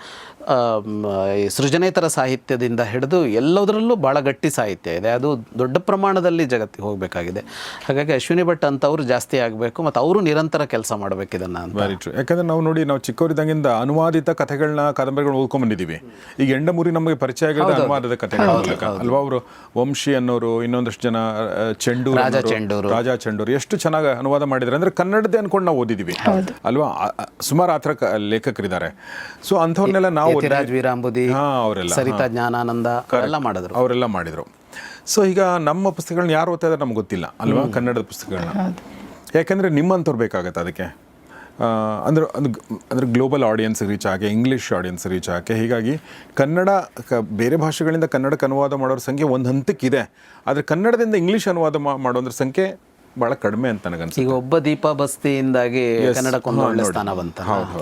ಸೃಜನೇತರ ಸಾಹಿತ್ಯದಿಂದ ಹಿಡಿದು ಎಲ್ಲದರಲ್ಲೂ ಭಾಳ ಗಟ್ಟಿ ಸಾಹಿತ್ಯ ಇದೆ. ಅದು ದೊಡ್ಡ ಪ್ರಮಾಣದಲ್ಲಿ ಜಗತ್ತಿಗೆ ಹೋಗಬೇಕಾಗಿದೆ. ಹಾಗಾಗಿ ಅಶ್ವಿನಿ ಭಟ್ ಅಂತವರು ಜಾಸ್ತಿ ಆಗಬೇಕು ಮತ್ತು ಅವರು ನಿರಂತರ ಕೆಲಸ ಮಾಡಬೇಕು ಇದನ್ನು ಅಂತ. ಯಾಕಂದರೆ ನಾವು ನೋಡಿ, ನಾವು ಚಿಕ್ಕವರಿದ್ದಂಗಿಂದ ಅನುವಾದಿತ ಕಥೆಗಳನ್ನ, ಕಾದಂಬರಿಗಳನ್ನ ಓದ್ಕೊಂಡ್ಬಂದಿದ್ದೀವಿ. ಈಗ ಎಂಡಮೂರಿ ನಮಗೆ ಪರಿಚಯ ಆಗಿರೋದು ಅನುವಾದದ ಕಥೆಗಳ ಮೂಲಕ ಅಲ್ವಾ. ಅವರು ವಂಶಿ ಅನ್ನೋರು, ಇನ್ನೊಂದಷ್ಟು ಜನ ರಾಜಾ ಚೆಂಡೂರು ಎಷ್ಟು ಚೆನ್ನಾಗಿ ಅನುವಾದ ಮಾಡಿದ್ದಾರೆ ಅಂದರೆ ಕನ್ನಡದೇ ಅನ್ಕೊಂಡು ನಾವು ಓದಿದ್ದೀವಿ ಅಲ್ವಾ. ಸುಮಾರು ಆ ಥರ ಲೇಖಕರಿದ್ದಾರೆ. ಸೊ ಅಂಥವ್ರನ್ನೆಲ್ಲ ನಾವು ವೀರಾಂಬುದಿ, ಅವರೆಲ್ಲ, ಸರಿತಾ ಜ್ಞಾನಾನಂದ ಅವರೆಲ್ಲ ಮಾಡಿದರು. ಸೊ ಈಗ ನಮ್ಮ ಪುಸ್ತಕಗಳನ್ನ ಯಾರು ಓದ್ತಾ ಇದ್ದಾರೆ ನಮ್ಗೆ ಗೊತ್ತಿಲ್ಲ ಅಲ್ವಾ, ಕನ್ನಡದ ಪುಸ್ತಕಗಳನ್ನ. ಯಾಕೆಂದರೆ ನಿಮ್ಮಂಥವ್ರು ಬೇಕಾಗತ್ತೆ ಅದಕ್ಕೆ. ಅಂದರೆ ಗ್ಲೋಬಲ್ ಆಡಿಯನ್ಸ್ ರೀಚ್ ಆಗಿ, ಇಂಗ್ಲೀಷ್ ಆಡಿಯನ್ಸ್ ರೀಚ್ ಆಗಿ. ಹೀಗಾಗಿ ಕನ್ನಡ ಬೇರೆ ಭಾಷೆಗಳಿಂದ ಕನ್ನಡಕ್ಕೆ ಅನುವಾದ ಮಾಡೋರ ಸಂಖ್ಯೆ ಒಂದು ಹಂತಕ್ಕಿದೆ. ಆದರೆ ಕನ್ನಡದಿಂದ ಇಂಗ್ಲೀಷ್ ಅನುವಾದ ಮಾಡೋದ್ರ ಸಂಖ್ಯೆ ಭಾಳ ಕಡಿಮೆ ಅಂತ ನನಗನ್ಸುತ್ತೆ. ಈಗ ಒಬ್ಬ ದೀಪಾ ಬಸ್ತಿಯಿಂದಾಗಿ ಕನ್ನಡಕ್ಕೊಂದು ಒಳ್ಳೆ ಸ್ಥಾನ ಬಂತ. ಹೌದು.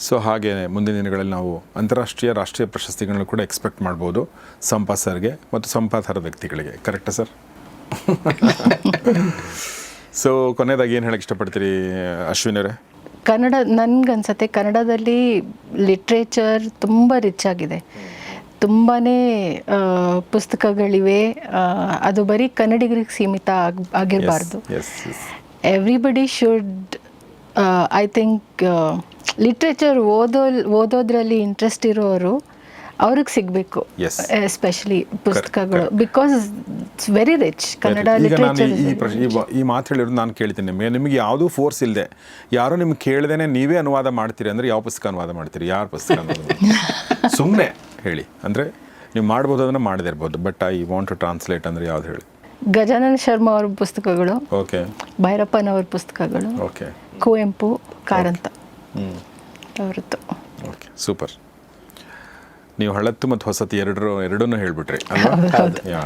ಸೊ ಹಾಗೆ ಮುಂದಿನ ದಿನಗಳಲ್ಲಿ ನಾವು ಅಂತಾರಾಷ್ಟ್ರೀಯ ರಾಷ್ಟ್ರೀಯ ಪ್ರಶಸ್ತಿಗಳನ್ನು ಕೂಡ ಎಕ್ಸ್ಪೆಕ್ಟ್ ಮಾಡ್ಬೋದು ಸಂಪಾ ಸರ್ಗೆ ಮತ್ತು ಸಂಪಾತರ ವ್ಯಕ್ತಿಗಳಿಗೆ. ಕರೆಕ್ಟಾ ಸರ್? ಸೊ ಕೊನೆಯದಾಗಿ ಏನು ಹೇಳಕ್ಕೆ ಇಷ್ಟಪಡ್ತೀರಿ ಅಶ್ವಿನಿ ಅವರೇ? ಕನ್ನಡ ನನಗನ್ಸತ್ತೆ ಕನ್ನಡದಲ್ಲಿ ಲಿಟ್ರೇಚರ್ ತುಂಬ ರಿಚ್ ಆಗಿದೆ. ತುಂಬಾ ಪುಸ್ತಕಗಳಿವೆ. ಅದು ಬರೀ ಕನ್ನಡಿಗರಿಗೆ ಸೀಮಿತ ಆಗಿರಬಾರ್ದು. Everybody should I think literature ಓದೋದ್ರಲ್ಲಿ ಇಂಟ್ರೆಸ್ಟ್ ಇರೋರು ಅವ್ರಿಗೆ ಸಿಗಬೇಕು, ಎಸ್ಪೆಷಲಿ ಪುಸ್ತಕಗಳು, because it's very rich Kannada literature. ಈ ಮಾತು ಹೇಳಿರೋದು ನಾನು ಕೇಳ್ತೀನಿ ನಿಮಗೆ ಯಾವುದೂ ಫೋರ್ಸ್ ಇಲ್ಲದೆ ಯಾರೋ ನಿಮ್ಗೆ ಕೇಳ್ದೇನೆ ನೀವೇ ಅನುವಾದ ಮಾಡ್ತೀರಿ ಅಂದರೆ ಯಾವ ಪುಸ್ತಕ ಅನುವಾದ ಮಾಡ್ತೀರಿ? ಯಾರು ಪುಸ್ತಕ ಸುಮ್ಮನೆ ಹೇಳಿ. ಅಂದರೆ ನೀವು ಮಾಡ್ಬೋದು, ಅದನ್ನು ಮಾಡದೇ ಇರ್ಬೋದು, but I want to translate ಅಂದರೆ ಯಾವ್ದು ಹೇಳಿ? ಗಜಾನನ ಶರ್ಮಾ ಅವ್ರ ಪುಸ್ತಕಗಳು, ಓಕೆ, ಭೈರಪ್ಪನವ್ರ ಪುಸ್ತಕಗಳು, ಓಕೆ, ಕುವೆಂಪು, ಕಾರಂತ ಅವರದ್ದು. Okay, super. ನೀವು ಹಳತ್ತು ಮತ್ತು ಹೊಸತಿ ಎರಡನ್ನೂ ಹೇಳಿಬಿಟ್ರಿ ಅಲ್ವಾ? ಯಾ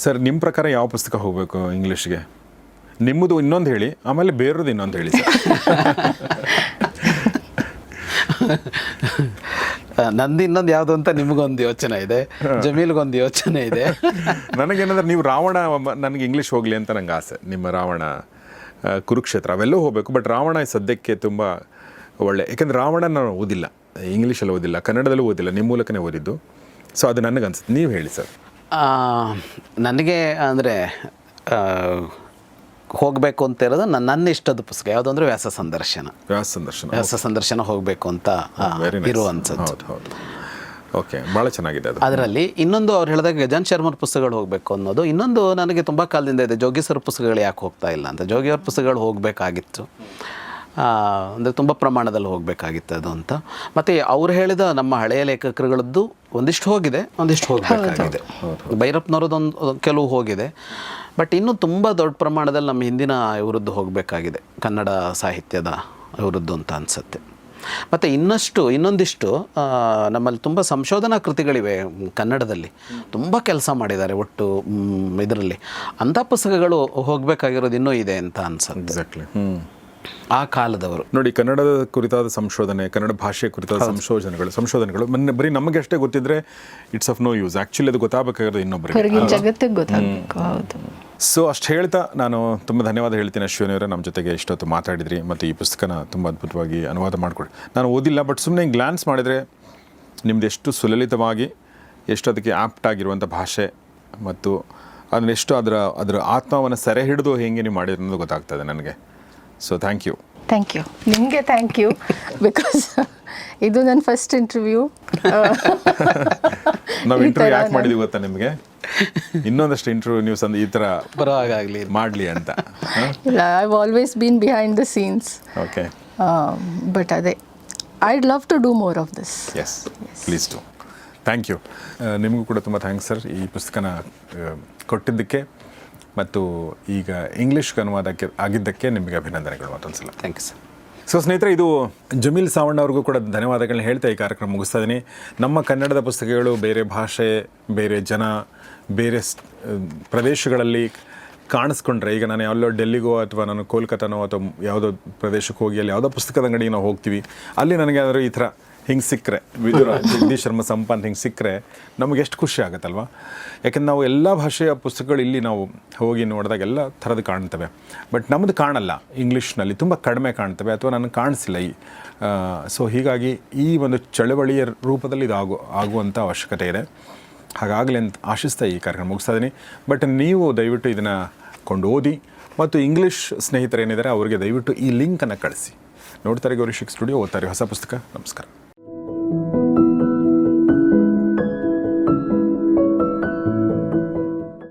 ಸರ್, ನಿಮ್ಮ ಪ್ರಕಾರ ಯಾವ ಪುಸ್ತಕ ಹೋಗಬೇಕು ಇಂಗ್ಲೀಷ್ಗೆ? ನಿಮ್ಮದು ಇನ್ನೊಂದು ಹೇಳಿ, ಆಮೇಲೆ ಬೇರೆದು ಇನ್ನೊಂದು ಹೇಳಿ ಸರ್. ನಂದು ಇನ್ನೊಂದು ಯಾವುದು ಅಂತ ನಿಮಗೊಂದು ಯೋಚನೆ ಇದೆ, ಜಮೀಲ್ಗೊಂದು ಯೋಚನೆ ಇದೆ. ನನಗೇನಂದ್ರೆ ನೀವು ರಾವಣ, ನನಗೆ ಇಂಗ್ಲೀಷ್ ಹೋಗಲಿ ಅಂತ ನಂಗೆ ಆಸೆ. ನಿಮ್ಮ ರಾವಣ, ಕುರುಕ್ಷೇತ್ರ ಅವೆಲ್ಲೂ ಹೋಗಬೇಕು, ಬಟ್ ರಾವಣ ಸದ್ಯಕ್ಕೆ ತುಂಬ ಒಳ್ಳೆ. ಯಾಕೆಂದರೆ ರಾವಣ ನಾನು ಓದಿಲ್ಲ, ಇಂಗ್ಲೀಷಲ್ಲಿ ಓದಿಲ್ಲ, ಕನ್ನಡದಲ್ಲೂ ಓದಿಲ್ಲ, ನಿಮ್ಮ ಮೂಲಕನೇ ಓದಿದ್ದು. ಸೊ ಅದು ನನಗನ್ಸುತ್ತೆ. ನೀವು ಹೇಳಿ ಸರ್. ನನಗೆ ಅಂದರೆ ಹೋಗಬೇಕು ಅಂತ ಇರೋದು ನನ್ನ ಇಷ್ಟದ ಪುಸ್ತಕ ಯಾವುದು ಅಂದರೆ ವ್ಯಾಸ ಸಂದರ್ಶನ ಹೋಗಬೇಕು ಅಂತ ಇರೋ ಅನ್ಸುತ್ತೆ. ಹೌದು, ಓಕೆ, ಭಾಳ ಚೆನ್ನಾಗಿದೆ ಅದು. ಅದರಲ್ಲಿ ಇನ್ನೊಂದು ಅವ್ರು ಹೇಳಿದಾಗ ಗಜಾನ್ ಶರ್ಮರ್ ಪುಸ್ತಕಗಳು ಹೋಗಬೇಕು ಅನ್ನೋದು ಇನ್ನೊಂದು ನನಗೆ ತುಂಬ ಕಾಲದಿಂದ ಇದೆ. ಜೋಗಿ ಸರ್ ಪುಸ್ತಕಗಳು ಯಾಕೆ ಹೋಗ್ತಾ ಇಲ್ಲ ಅಂತ. ಜೋಗಿಯವ್ರ ಪುಸ್ತಕಗಳು ಹೋಗಬೇಕಾಗಿತ್ತು, ಅಂದರೆ ತುಂಬ ಪ್ರಮಾಣದಲ್ಲಿ ಹೋಗಬೇಕಾಗಿತ್ತು ಅದು ಅಂತ. ಮತ್ತು ಅವ್ರು ಹೇಳಿದ ನಮ್ಮ ಹಳೆಯ ಲೇಖಕರುಗಳದ್ದು ಒಂದಿಷ್ಟು ಹೋಗಿದೆ, ಒಂದಿಷ್ಟು ಹೋಗಬೇಕಾಗಿದೆ. ಭೈರಪ್ಪನವ್ರದ್ದೊಂದು ಕೆಲವು ಹೋಗಿದೆ, ಬಟ್ ಇನ್ನೂ ತುಂಬ ದೊಡ್ಡ ಪ್ರಮಾಣದಲ್ಲಿ ನಮ್ಮ ಹಿಂದಿನ ಇವರದ್ದು ಹೋಗಬೇಕಾಗಿದೆ, ಕನ್ನಡ ಸಾಹಿತ್ಯದ ಇವರದ್ದು ಅಂತ ಅನಿಸುತ್ತೆ. ಮತ್ತು ಇನ್ನೊಂದಿಷ್ಟು ನಮ್ಮಲ್ಲಿ ತುಂಬ ಸಂಶೋಧನಾ ಕೃತಿಗಳಿವೆ ಕನ್ನಡದಲ್ಲಿ, ತುಂಬ ಕೆಲಸ ಮಾಡಿದ್ದಾರೆ ಒಟ್ಟು ಇದರಲ್ಲಿ. ಅಂಥ ಪುಸ್ತಕಗಳು ಹೋಗಬೇಕಾಗಿರೋದು ಇನ್ನೂ ಇದೆ ಅಂತ ಅನ್ಸುತ್ತೆ. ಎಕ್ಸಾಕ್ಟ್ಲಿ. ಆ ಕಾಲದವರು ನೋಡಿ, ಕನ್ನಡದ ಕುರಿತಾದ ಸಂಶೋಧನೆ, ಕನ್ನಡ ಭಾಷೆ ಕುರಿತಾದ ಸಂಶೋಧನೆಗಳು ಬರೀ ನಮಗೆ ಅಷ್ಟೇ ಗೊತ್ತಿದ್ರೆ it's of no use. Actually ಅದು ಗೊತ್ತಾಗಬೇಕಾಗಿರೋದು ಇನ್ನೊಬ್ಬರಿಗೆ, ಜಗತ್ತಿಗೆ ಗೊತ್ತಾಗಬೇಕು. ಹೌದು. ಸೊ ಅಷ್ಟು ಹೇಳ್ತಾ ನಾನು ತುಂಬ ಧನ್ಯವಾದ ಹೇಳ್ತೀನಿ ಅಶ್ವಿನಿ ಅವರೇ, ನಮ್ಮ ಜೊತೆಗೆ ಇಷ್ಟೊತ್ತು ಮಾತಾಡಿದ್ರಿ ಮತ್ತು ಈ ಪುಸ್ತಕನ ತುಂಬ ಅದ್ಭುತವಾಗಿ ಅನುವಾದ ಮಾಡಿಕೊಡಿ. ನಾನು ಓದಿಲ್ಲ, ಬಟ್ ಸುಮ್ಮನೆ ಗ್ಲಾನ್ಸ್ ಮಾಡಿದರೆ ನಿಮ್ದು ಎಷ್ಟು ಸುಲಲಿತವಾಗಿ, ಎಷ್ಟು ಅದಕ್ಕೆ ಆ್ಯಪ್ಟ್ ಆಗಿರುವಂಥ ಭಾಷೆ ಮತ್ತು ಅದನ್ನೆಷ್ಟು ಅದರ ಆತ್ಮವನ್ನು ಸೆರೆ ಹಿಡಿದು ಹೇಗೆ ನೀವು ಮಾಡಿದ್ರು ಅನ್ನೋದು ಗೊತ್ತಾಗ್ತದೆ ನನಗೆ. So thank you. ನಿಮಗೆ ಥ್ಯಾಂಕ್ ಯು, ಬಿಕಾಸ್ ಇದು ನನ್ನ ಫಸ್ಟ್ ಇಂಟರ್ವ್ಯೂ. ನಾವು ಇಂಟರ್ವ್ಯೂ ಯಾಕೆ ಮಾಡಿದ್ವಿ ಗೊತ್ತಾ ನಿಮಗೆ? ಇನ್ನೊಂದಷ್ಟು ಇಂಟರ್ವ್ಯೂ ನ್ಯೂಸ್ ಅಂದ್ರೆ ಈ ಥರ ಬರೋವಾಗಲಿ ಮಾಡಲಿ ಅಂತ. I have always been behind the scenes. Okay, but ಅದೇ I'd love to do more of this. Yes, please do. Thank you. ನಿಮಗೂ ಕೂಡ ತುಂಬ ಥ್ಯಾಂಕ್ಸ್ ಸರ್, ಈ ಪುಸ್ತಕನ ಕೊಟ್ಟಿದ್ದಕ್ಕೆ ಮತ್ತು ಈಗ ಇಂಗ್ಲೀಷ್ಗೆ ಅನುವಾದಕ್ಕೆ ಆಗಿದ್ದಕ್ಕೆ ನಿಮಗೆ ಅಭಿನಂದನೆಗಳು ಮತ್ತೊಂದು ಸಲ. Thank you sir. ಸೊ ಸ್ನೇಹಿತರೆ, ಇದು ಜಮೀಲ್ ಸಾವಣ್ಣ ಅವ್ರಿಗೂ ಕೂಡ ಧನ್ಯವಾದಗಳನ್ನ ಹೇಳ್ತಾ ಈ ಕಾರ್ಯಕ್ರಮ ಮುಗಿಸ್ತಾ ಇದ್ದೀನಿ. ನಮ್ಮ ಕನ್ನಡದ ಪುಸ್ತಕಗಳು ಬೇರೆ ಭಾಷೆ, ಬೇರೆ ಜನ, ಬೇರೆ ಪ್ರದೇಶಗಳಲ್ಲಿ ಕಾಣಿಸ್ಕೊಂಡ್ರೆ, ಈಗ ನಾನು ಎಲ್ಲೋ ಡೆಲ್ಲಿಗೋ ಅಥವಾ ನಾನು ಕೋಲ್ಕತ್ತಾನೋ ಅಥವಾ ಯಾವುದೋ ಪ್ರದೇಶಕ್ಕೆ ಹೋಗಿ ಅಲ್ಲಿ ಯಾವುದೋ ಪುಸ್ತಕದ ಅಂಗಡಿಗೆ ನಾವು ಹೋಗ್ತೀವಿ, ಅಲ್ಲಿ ನನಗೆ ಆದರೂ ಈ ಥರ ಹಿಂಗೆ ಸಿಕ್ಕರೆ, ವಿದುರ, ಜಗದೀಶ್ ಶರ್ಮ ಸಂಪಾನ್ ಹಿಂಗೆ ಸಿಕ್ಕರೆ ನಮಗೆ ಎಷ್ಟು ಖುಷಿ ಆಗುತ್ತಲ್ವ. ಯಾಕೆಂದ್ರೆ ನಾವು ಎಲ್ಲ ಭಾಷೆಯ ಪುಸ್ತಕಗಳು ಇಲ್ಲಿ ನಾವು ಹೋಗಿ ನೋಡಿದಾಗ ಎಲ್ಲ ಥರದ್ದು ಕಾಣ್ತವೆ, ಬಟ್ ನಮ್ಮದು ಕಾಣಲ್ಲ. ಇಂಗ್ಲೀಷ್ನಲ್ಲಿ ತುಂಬ ಕಡಿಮೆ ಕಾಣ್ತವೆ ಅಥವಾ ನನಗೆ ಕಾಣಿಸಿಲ್ಲ. ಸೊ ಹೀಗಾಗಿ ಈ ಒಂದು ಚಳವಳಿಯ ರೂಪದಲ್ಲಿ ಇದು ಆಗುವಂಥ ಅವಶ್ಯಕತೆ ಇದೆ. ಹಾಗಾಗಲಿ ಅಂತ ಆಶಿಸ್ತಾ ಈ ಕಾರ್ಯಕ್ರಮ ಮುಗಿಸ್ತಾ ಇದ್ದೀನಿ. ಬಟ್ ನೀವು ದಯವಿಟ್ಟು ಇದನ್ನು ಕೊಂಡು ಓದಿ ಮತ್ತು ಇಂಗ್ಲೀಷ್ ಸ್ನೇಹಿತರೇನಿದ್ದಾರೆ ಅವರಿಗೆ ದಯವಿಟ್ಟು ಈ ಲಿಂಕನ್ನು ಕಳಿಸಿ. ನೋಡ್ತಾರೆ ಗೌರಿ ಶಿಕ್ ಸ್ಟುಡಿಯೋ, ಓದ್ತಾರೆ ಹೊಸ ಪುಸ್ತಕ. ನಮಸ್ಕಾರ.